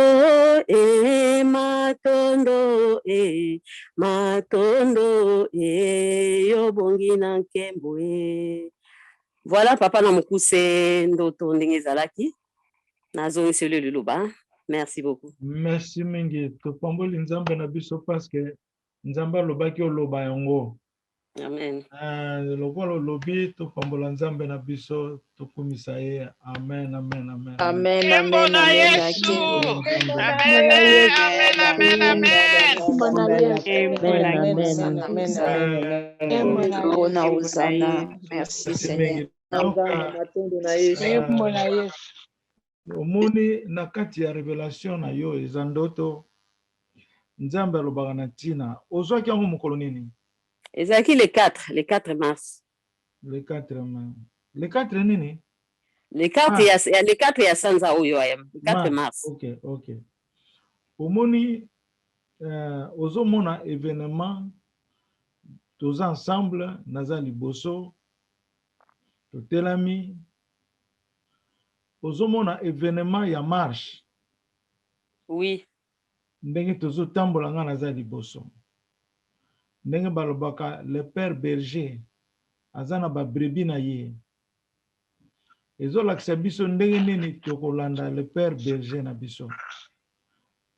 matondo yo bongi na nkembo. Voilà papa na mukuse ndoto ndenge ezalaki. Nazongi solo liloba. Merci beaucoup. Merci mingi. Topamboli nzambe na biso parce que nzambe alobaki oloba yango. Amen. Lokolo lobi topambola nzambe na biso tokumisa ye. Amen, amen, amen. Amen, Embo amen, na amen. Yesu. Amen. Amen, amen, amen. Bona Hosanna. Merci Seigneur. Donc, Matondo na Yesu. omoni na kati ya révélation na yo eza ndoto nzambe alobaka na ntina ozwaki yango mokolo nini? Ezalaki le 4 mars. Le 4 mai. Le 4 nini? Le 4 ya sanza oyo ayam. Le 4 mars. Ok. Omoni ozomona événement toza ensemble naza liboso totelami ozomona événement ya marche. Oui. Ndenge tozotambola nga naza liboso. Ndenge balobaka le père berger aza na babrebi na ye. Ezolakisa biso ndenge nini tokolanda le père berger na biso.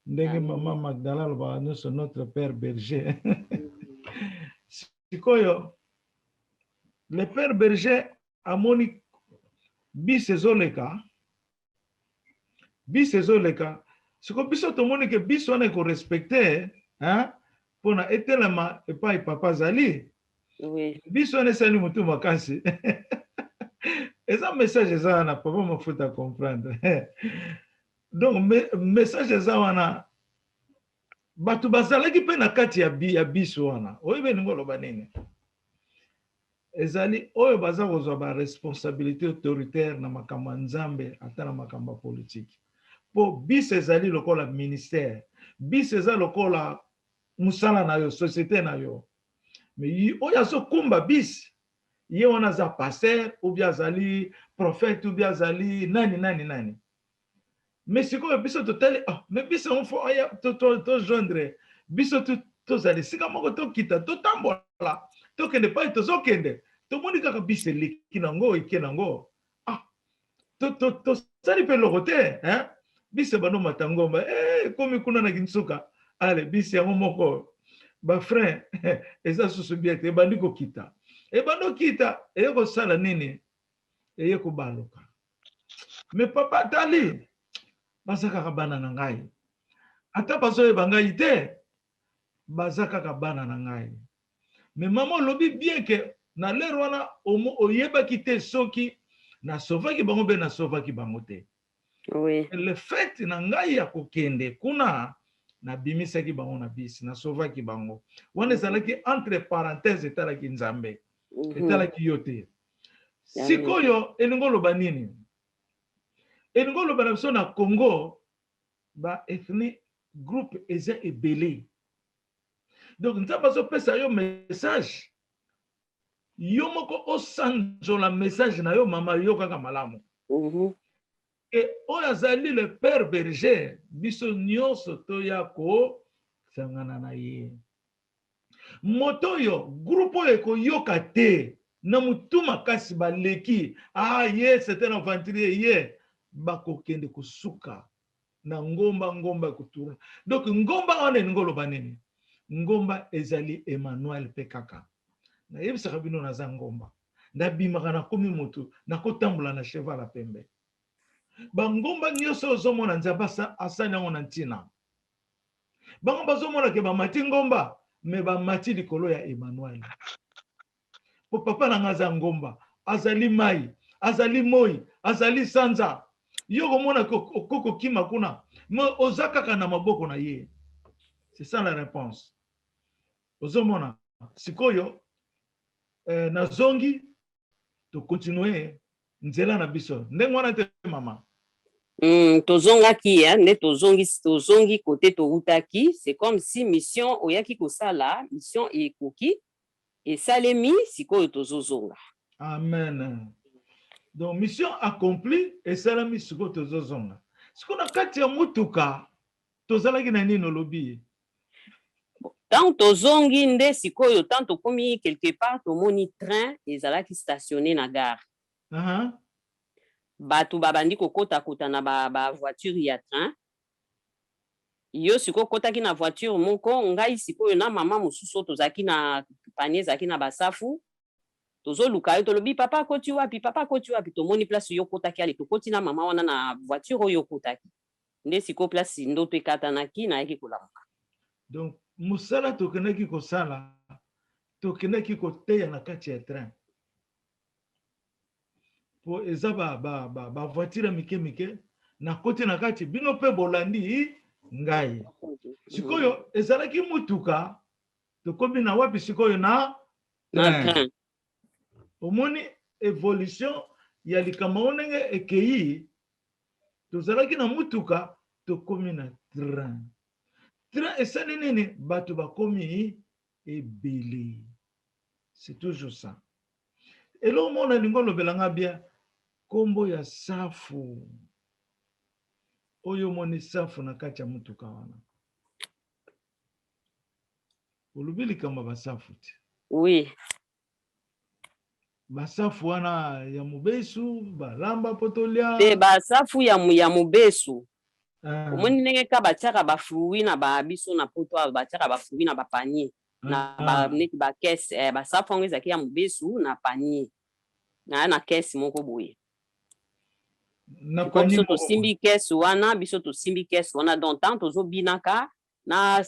Ndenge mama Magdala alobaka nyonso notre père berger. Sikoyo le père berger amoni bis ezoleka. Siko biso tomoni ke biso wana korespecte pona etelema epai papa zali. Oui. Biso wana esali mutu makasi. Eza message eza wana papa mafuta comprendre. Donc message eza wana batu bazalaki pe na kati ya biso wana. Oyebi ningo loba nini? Ezali oyo baza kozwa ba responsabilité autoritaire na makambo ya nzambe ata na makambo ya politique. Po bis ezali lokola ministère, bis eza lokola musala na yo, société na yo. Mais oyo azokumba bis, ye wana za pasteur, ou bien azali prophète, ou bien azali nani. Mais sikoyo biso totali, mais biso on faut aya to joindre, biso tozali sika moko tokita, totambola, tokende pa tozokende, tomoni kaka bis eleki nango eke nango. Tosali pe lokote, hein? Bise bano matangomba komi kuna na kinsuka ale bisi yango moko ba frère eza susu biete bandi ko kita bando kita ko sala nini ko baluka mais papa tali bazaka ka bana na ngai ata bazo bangai te bazaka ka bana na ngai mais maman lobi bien que na lero wana oyeba kite soki na sovaki bango be na sovaki bango te. Oui. Le fait na ngai ya kokende kuna na bimisaki bango na bisi na sovaki bango wana ezalaki entre parenthèses etalaki nzambe etalaki yo te. Sikoyo elingo loba nini? Elingo loba na biso na Congo ba ethnie groupe eza ebele. Donc nzambe azopesa yo message yo moko osanzola message na yo mama yo kaka malamu. Et oyo azali le père berger biso nyonso toya ko sangana na ye moto yo groupe oyo ekoyoka te na mutu makasi baleki ye c'était un aventurier ye bakokende kosuka na ngomba kutura. Donc ngomba wana elingo loba nini? Ngomba ezali Emmanuel pe kaka na yebisaka bino naza ngomba ndabimaka na komi motu nakotambola na cheval ya pembe. Bangomba nyonso ozomona nzambe asani yango na ntina bango bazomona ke bamati ngomba me bamati likolo ya Emmanuel. Po papa na nga aza ngomba azali mai azali moi azali sanza yo komona koko kima kuna me oza kaka na maboko na ye. C'est ça la réponse. Ozomona sikoyo nazongi to continuer nzela na biso ndenge wana te mama. Tozongaki nde tozongi côté toutaki, c'est comme si mission oyaki kosala mission ekoki et salemi sikoyo tozozonga. Amen. Donc mission accomplie et salemi sikoyo tozozonga. Sikoyo na kati ya mutuka tozalaki na nini lobi? Tant tozongi nde sikoyo tant tokomi quelque part tomoni train ezalaki stationné na gare. bato babandi kokota kota na ba voiture ya train. Yo siko kota ki na voiture moko ngai siko na mama mususu tozaki na panier zaki na basafu. Tozo luka yo tolobi papa koti wapi tomoni place yo kota ki ali tokoti na mama wana na voiture yo kota ki. Nde siko place ndoto ekatanaki na yaki kolamuka. Donc musala tokenaki kosala tokenaki koteya na kati ya train. Po eza ba voiture mike na koti na kati bino pe bolandi ngai. Sikoyo ezalaki mutuka tokomi na wapi sikoyo na train. Omoni évolution ya likambo ndenge ekei tozalaki na mutuka tokomi na train. Train esali nini bato bakomi ebele. C'est toujours ça. Et là, on a lingo lobelanga bien kombo ya safu. Oyo moni safu na kati ya mutuka wana. Olubili kama basafu ti. Oui. Basafu wana ya mubesu, balamba potolia. Te basafu ya mubesu. Omoni ndenge ka batiaka ba fruits na ba biso na poto batiaka ba fruits na ba panier. Na ba neti ba caisse basafu ngo ezaki ya mubesu na panier. Na caisse moko boye. Na panier biso to simbi caisse wana biso to simbi caisse wana donc tant tozo binaka na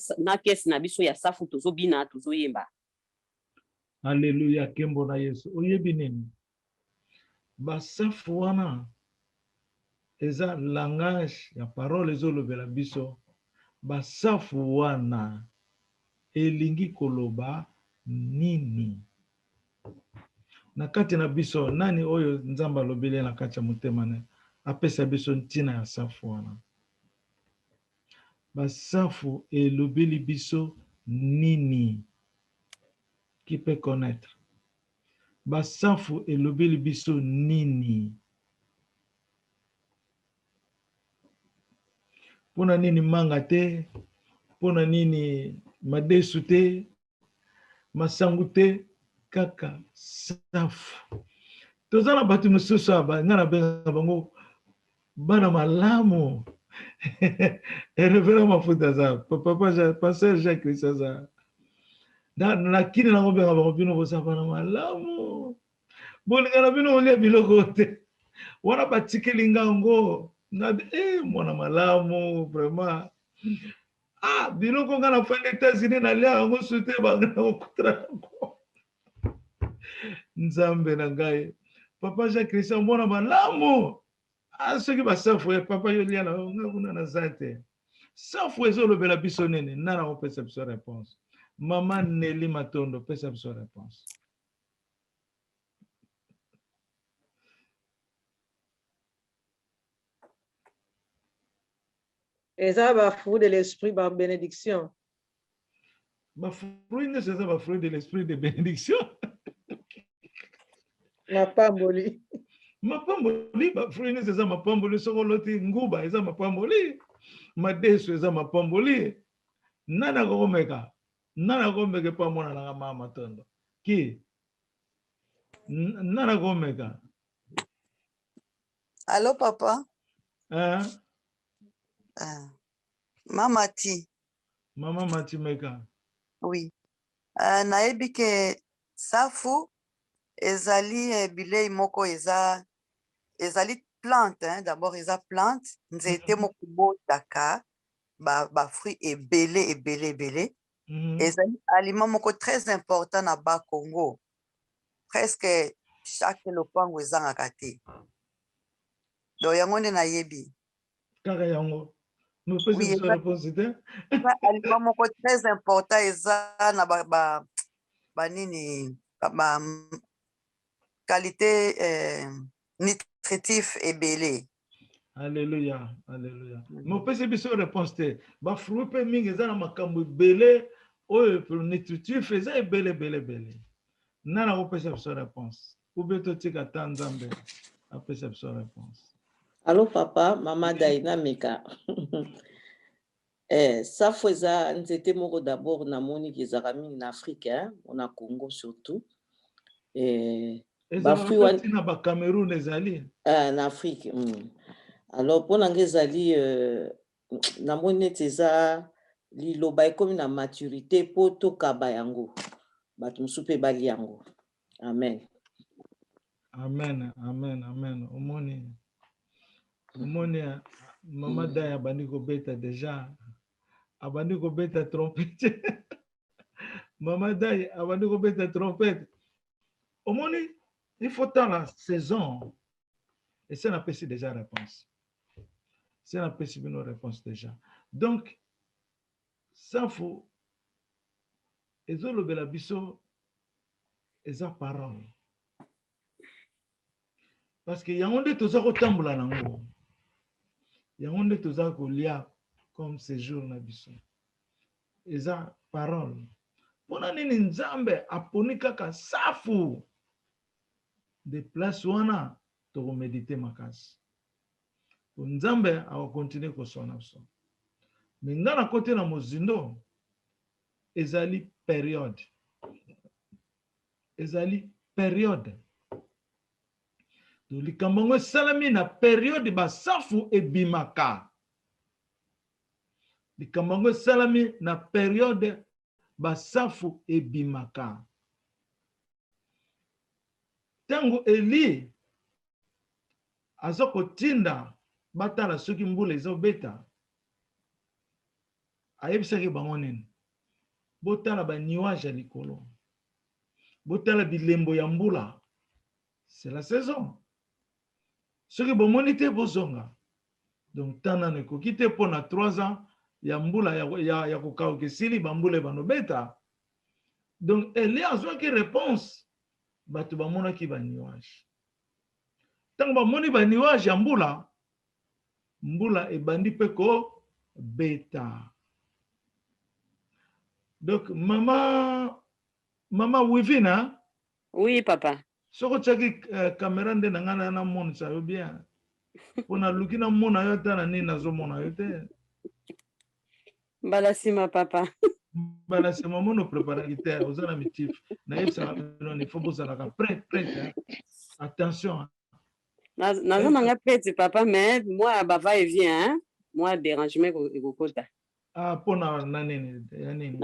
caisse na biso ya safu tozo bina tozo yemba. Alléluia kembo na Yesu. Oyebi nini? Basafu wana eza langage ya parole ezolobela biso. Basafu wana elingi koloba nini? Na kati na biso nani oyo nzamba lobele na kati ya motema na apesa biso ntina ya safu wana. Basafu elobeli biso nini? Qui peut connaître? Basafu elobeli biso nini? Pona nini manga te? Pona nini madesu te? Masangu te? Kaka safu. Tozana batu mususu aba ngana benga bango bana malamu. Erevera mafuta za papa pasteur Jacques Saza. Lakini na ngombe ngaba bino bosa bana malamu. Bolingana bino olia biloko te. Wana batikeli ngango na mwana malamu vraiment. Biloko ngana fande États-Unis na lia ngo sute bangana okutra. Nzambe na ngai. Papa Jacques Christian mwana malamu. Soki basafu ya papa yo lia na ngakuna na zate. Safu ezolobela biso nene nana opesa biso réponse. Maman Nelly Matondo pesa biso réponse. Et ça va fruit de l'esprit par bénédiction. Ma fruit ne c'est ça ma fruit de l'esprit de bénédiction. Ma pamboli. Ma pamboli ma fruit ne c'est ça ma pamboli sokoloti nguba eza ma pamboli. Ma desu eza ma pamboli. Nana komeka. Nana komeka pa mwana na mama Matondo. Ki? Nana komeka. Allô papa? Mama Ti. Mama Mati meka. Oui. Nayebi ke safu ezali bilei moko ezali plante, hein? D'abord eza plante, nzete moko botaka ba fruit ebele. Ezali aliment moko très important na ba Congo. Presque chaque lopango ezangaka te. Do yango nde nayebi. Kaka yango. Nous faisons Oui, une réponse. aliment moko très important eza na ba nini ba qualité nutritif ebele. Alléluia, alléluia. Mon pèse biso réponse te. Ba fruit pe mingi eza na makambo belé oyo nutritif eza belé. Nana ko pèse biso réponse. Ou beto tika tanzambe a pèse biso réponse. Allô papa, mama Daina Meka. Safu eza nzete moko d'abord na moni ki ezaka mingi na Afrique, hein, na Congo surtout. Bafui wana ezalaka na Cameroun ezali. en Afrique. Alors pour nanga ezali namoni neti eza liloba ekomi na maturité po tokaba yango bato mosusu mpe bali yango. Amen. Amen, amen, amen. Omoni Mama Dai abandi kobeta déjà. Abandi kobeta trompette. Mama Dai abandi kobeta trompette. Omoni, il faut tant la saison. Et ça n'a pas déjà réponse. Ça n'a pas une réponse déjà. Donc, ça faut. Et zo lobela biso eza parole. Parce que yango nde toza kotambola nango. Yango nde toza kolia comme séjour na biso. Eza parole. Pona nini Nzambe aponi kaka safu de place wana toko méditer makasi. Nzambe awa continuer kosona biso. Mais nga na kote na mozindo ezali période. Ezali période. Donc likambo salami na période ba safu ebimaka. Likambo salami na période ba safu ebimaka. Tango Eli azoko tinda batala soki mbula ezobeta. Ayebisaki bango nini? Botala ba nuage ya likolo. Botala bilembo ya mbula. C'est la saison. Soki bomoni te bozonga. Donc tana ne koki te pona 3 ans ya mbula ya kokauka esili bambula banobeta. Donc Eli azwaki réponse. Bato bamonaki ba nuage. Tango bamoni ba nuage ya mbula, mbula ebandi pe ko beta. Donc maman Wivina. Oui, papa. Soko chaki caméra nde na ngana na mona sa yo bien. Pona luki na mona yo ta na ni na zo mona yo te. Balasima papa. Balasima mono préparer ozana mitif. Na yebsa non il faut bosala ka prêt. Attention. Nazo nanga prête papa mais moi bava et vient hein. Moi dérangement ekokota. Ah pona nani yani.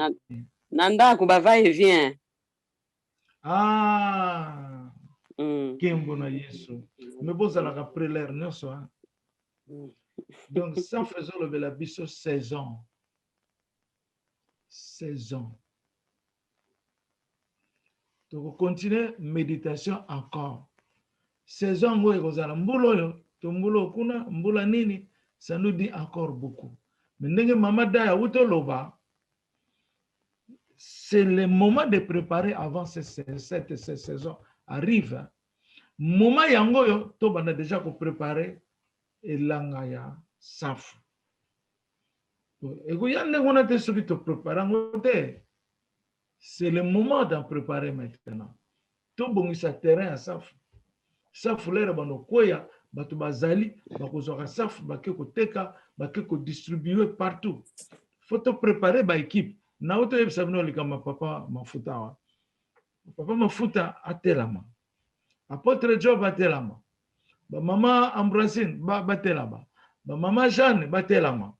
Nanda ko bava et vient. Ah. Kembo na Yesu. Mais bosala ka prêt nyonso hein. Donc ça faisait le la biso saison. Donc continuer méditation encore. Saison ngoye kozala mbulo yo, to mbulo kuna, mbula nini, ça nous dit encore beaucoup. Mais ndenge Mama Dai auto loba, c'est le moment de préparer avant cette saison arrive. Moment yango yo, to banda déjà ko préparer elanga ya safu. Ego yande ngona te soki to préparer ngote. C'est le moment d'en préparer maintenant. To bongisa terrain à safu. Safu lere bano koya bato bazali bakozwaka safu bake koteka bake ko distribuer partout. Faut te préparer ba équipe. Na auto yebisa bino likama papa mafuta wa. Papa mafuta atelama. Apôtre Job atelama. Ba mama Ambrosine batelama. Ba mama Jeanne batelama.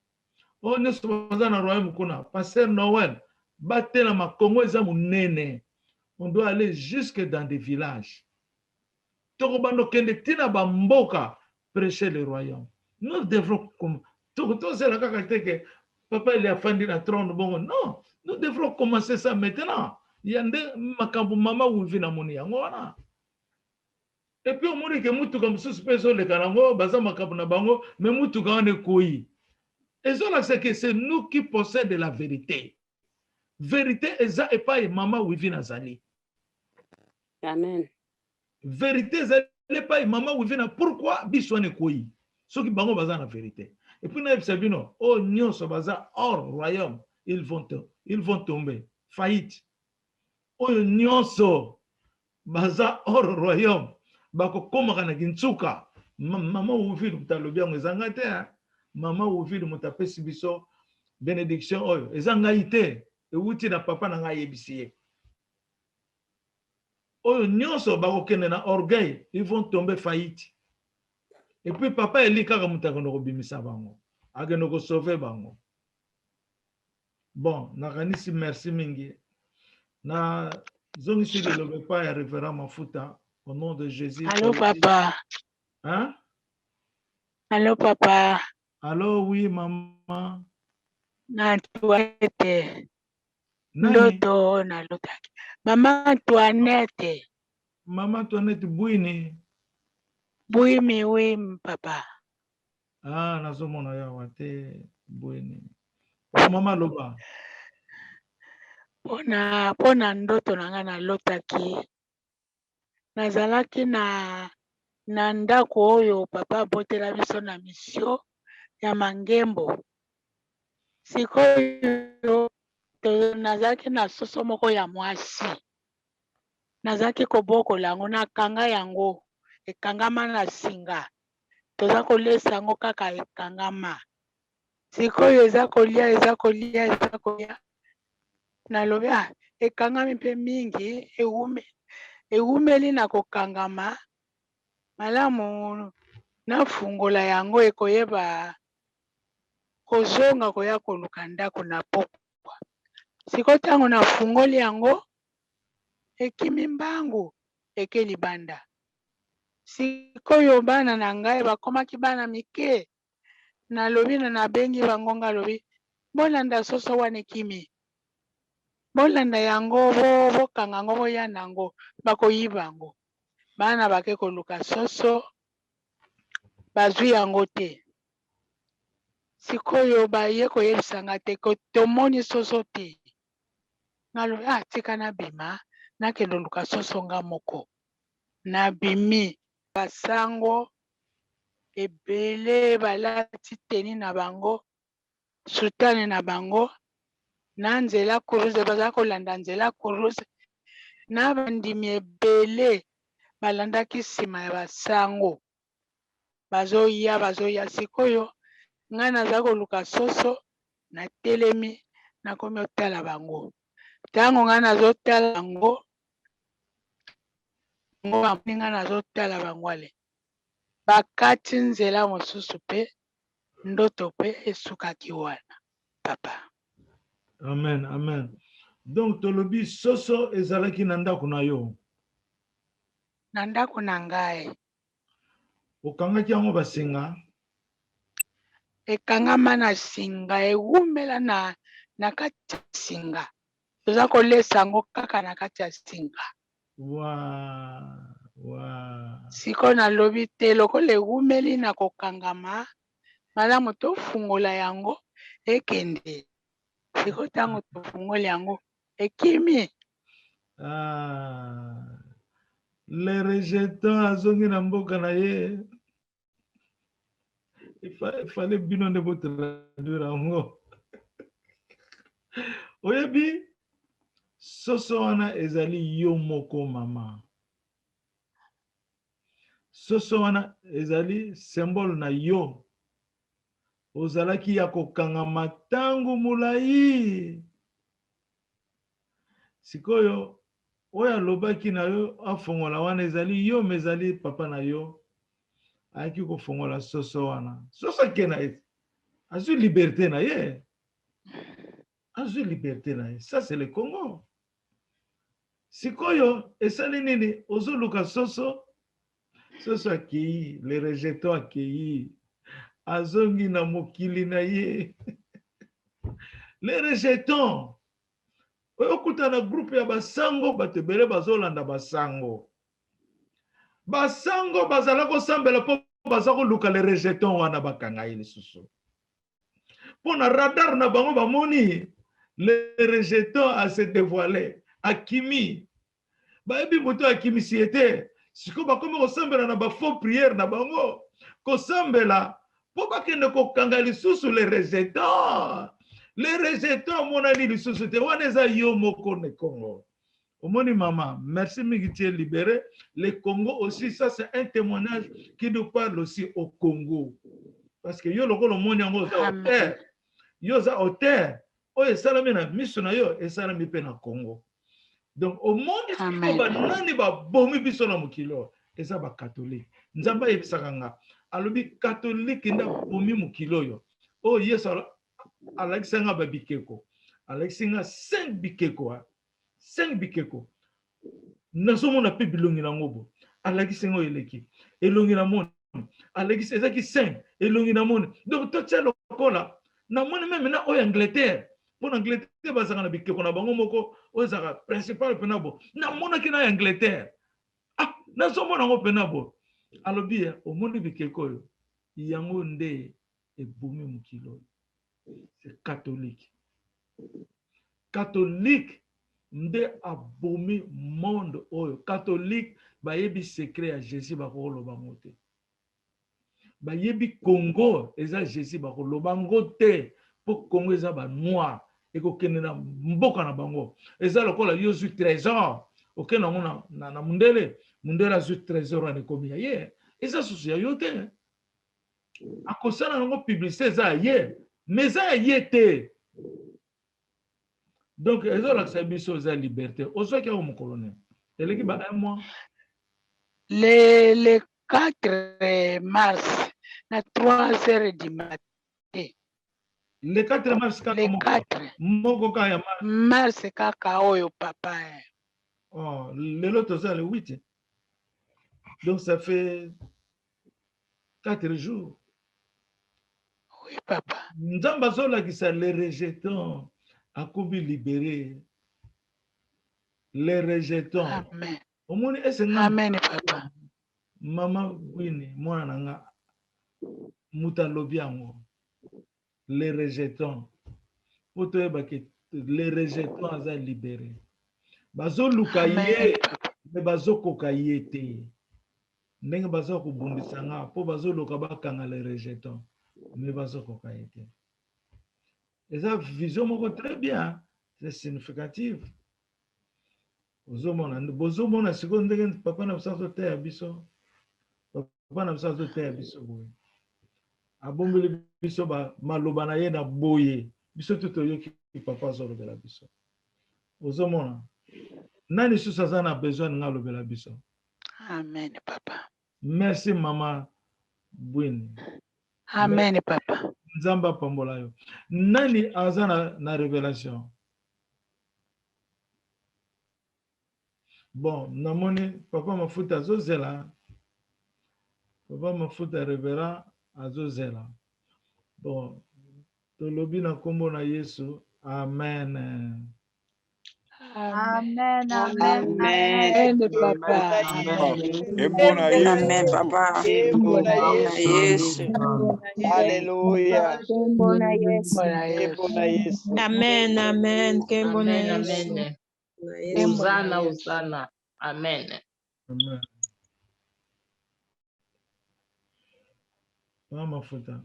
O neso bazana royaume kuna. Pasteur Noël batelama. Congo eza munene. On doit aller jusque dans des villages. Tokobando kende tina bamboka prêcher le royaume. Nous devrons comme tout c'est la que papa il a fandi na trône bon non, nous devrons commencer ça maintenant. Yande makambu mama Wivina moni yango wana. Et puis on moni que mutu comme suspension le karango baza makambu na bango mais mutu ka wane koyi. Et ça c'est que c'est nous qui possèdent la vérité. Vérité eza epai mama Wivina zali. Amen. Vérité zali pas maman Wivina pourquoi biswane koyi ceux qui bango baza na vérité et puis na ebisabino oh nyonso baza hors royaume ils vont tomber faillite oh nyonso baza hors royaume bako komaka na kintsuka maman Wivina mutalobi yango ezanga te maman Wivina mutapesi biso bénédiction oyo ezanga ite euti na papa na ngai yebisiye. oyo nyonso bakokende na orgueil, ils vont tomber faillite. Et puis papa eli kaka mutaka no bimisa bango. Ageno ko sauver bango. Bon, nakanisi merci mingi. Na zongisi le pas ya révérend Mafuta au nom de Jésus. Allô, papa. Hein? Allô, papa. Allô, oui, maman. Antoinette. Nani? Loto na lotaki. Maman Antoinette. Maman Antoinette Bouini. Bouimi, oui, papa. Ah, nazomona ya wate Bouini. Oh, maman Loba. Pona ndoto nanga na lotaki. Nazalaki na ndako oyo papa botela biso na mission ya Mangembo. Sikoyo nazalaki na soso moko ya mwasi. Nazalaki kobokola yango nakanga yango. Ekangama na singa. Toza kolesa yango kaka ekangama. Sikoyo eza kolia. Nalobi ekangami mpe mingi ewumeli na kokangama. Malamu nafungola yango ekoyeba kozonga koya koluka ndako na pokwa. Sikoyo ntango nafungoli yango ekimi mbangu eke libanda. Sikoyo bana na ngai bakomaki bana mike. Nalobi na nabengi bango ngalobi bolanda soso wana ekimi. Bolanda yango bokanga yango boya nango bakoyiba yango. Bana bake koluka soso bazwi yango te. Sikoyo baye koyebisanga te ko tomoni soso te. Ngalobi tika na bima nakende luka soso nga moko. Na bimi basango ebele balati teni na bango, sutane na bango, na nzela kuruze baza kolanda nzela kuruze, na bandimi ebele balandaki nsima ya basango. Bazoya sikoyo ngai naza koluka soso na telemi nakomi otala bango. Ntango ngai nazotala bango, ngai nazotala bango ale. Bakati nzela mosusu pe ndoto pe esukaki wana papa. Amen, amen. Donc tolobi soso ezalaki na ndako na yo. Na ndako na ngai. Okangaki yango basinga. Ekangama na singa ewumela na kati ya singa. Toza kolesa yango kaka na kati ya singa. Siko nalobi te lokola ewumeli na kokangama malamu tofungola yango ekende. Siko ntango tofungola yango ekimi. Le rejetant azongi na mboka na ye. Il fallait bino de votre traduire yango. Oyebi soso wana ezali yo moko mama. Soso wana ezali symbole na yo. Ozalaki ya kokangama tangu mulai. Sikoyo oya lobaki na yo afongola wana ezali yo mezali papa na yo. Ayaki kofongola soso wana. Soso kena eti. Azwi liberté na ye. Azwi liberté na ye. Ça c'est le Congo. Sikoyo esali nini ozoluka soso. Soso akei, le rejeton akei. Azongi na mokili na ye. Le rejeton. Okuta na groupe ya basango batebele bazolanda basango. Basango bazala kosambela po bazako luka le rejeton wana bakanga ye lisusu. Pona radar na bango bamoni le rejeton a se dévoilé akimi. Baebi moto akimi siete. Siko bakomi kosambela na ba faux prière na bango. Kosambela po bakende kokanga lisusu le rejeton. Le rejeton monani lisusu te wana eza yo moko ne Congo. Omoni maman, merci Migitier libéré. Le Congo aussi, ça c'est un témoignage qui nous parle aussi au Congo. Parce que yo loko lo moni yango za hauteur. Yo za hauteur. Oye salami na miso na yo e salami pe na Congo. Donc au monde Amen. nani ba bomi biso na mukilo eza ba catholique. Nzamba yebisaka nga alobi catholique nda bomi mukilo yo. Oh yes alexanga ba bikeko. Alexinga 5 bikeko. 5 bikeko. Nazomona pe bilongi na ngobo. Alexinga eleki. Elongi na mona. Alex ezaki 5 elongi na mona. Donc to tsa lokola na mona même na o Angleterre. Pour Angleterre bazaka na bikeko na bango moko ozaka principal penabo. Na mona ki na Angleterre. Ah, nazomona ngo penabo. Alobi o mona bikeko yo. Yango nde ebomi mukilo. C'est catholique. Catholique nde abomi monde oyo. Catholique bayebi secret ya Jésus bakoloba ngote. Bayebi Congo eza Jésus bakoloba ngote po Congo eza ba noir ekokende na mboka na bango. Eza lokola yo zu trésor okena ngona na mundele zu trésor ane komi ye. Eza susu ya yo te. Akosana ngo publicité eza ye. Mais eza ye te. Donc, ils ont l'acceptation de la liberté. Au soit qu'il y a un colonel. Et l'équipe a un mois. Le 4 mars, à 3 heures du matin. Le 4 mars, Le 4 mars, kaka papa. Oh, l'autre, c'est le 8. Donc, ça fait 4 jours. Oui, papa. Nzambazola qui ça les rejetons. A Kobi libéré. Les rejetons. Amen. Au moins, Amen, papa. Maman, oui, moi, nanga. Muta lobiango. Les rejetons. Pour te dire les rejetons à libéré. Bazo lukaye, mais bazo kokaye te. Ndenge bazo kubundisanga, po bazo lokaba kanga les rejetons, mais bazo kokaye te. Et ça, vision moko très bien, c'est significatif. Bozo mona seconde ndenge papa na biso te ya biso. Papa na biso te ya biso boye. Abombeli biso ba maloba na ye na boye. Biso toto yoki papa zo lobela biso. Bozo mona. Nani susa na besoin nga lobela biso. Amen, papa. Merci maman Bwin. Amen, papa. Nzamba pambola yo. Nani azana na révélation. Bon, namoni papa mafuta azozela. Papa mafuta révérend azozela. Bon, tolobi na kombo na Yesu. Amen. Amen, amen, Amen, papa. Amen, papa. Yesu. Hallelujah. Amen, amen. Amen. Hosanna, Hosanna. Amen. Amen. Papa mafuta.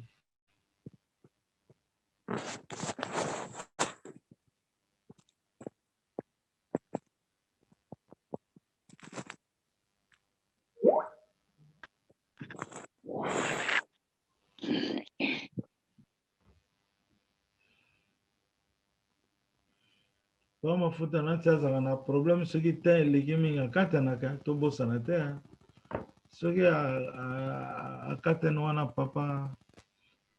Papa mafuta na tiazaka na problème soki te eleki mingi akatanaka tobosana te. Soki akatani wana papa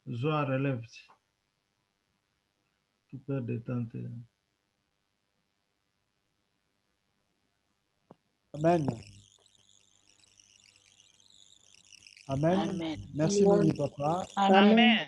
zwa relève. Tu peux détente. Amen. Amen. Amen. Merci, Mimi Papa. Amen.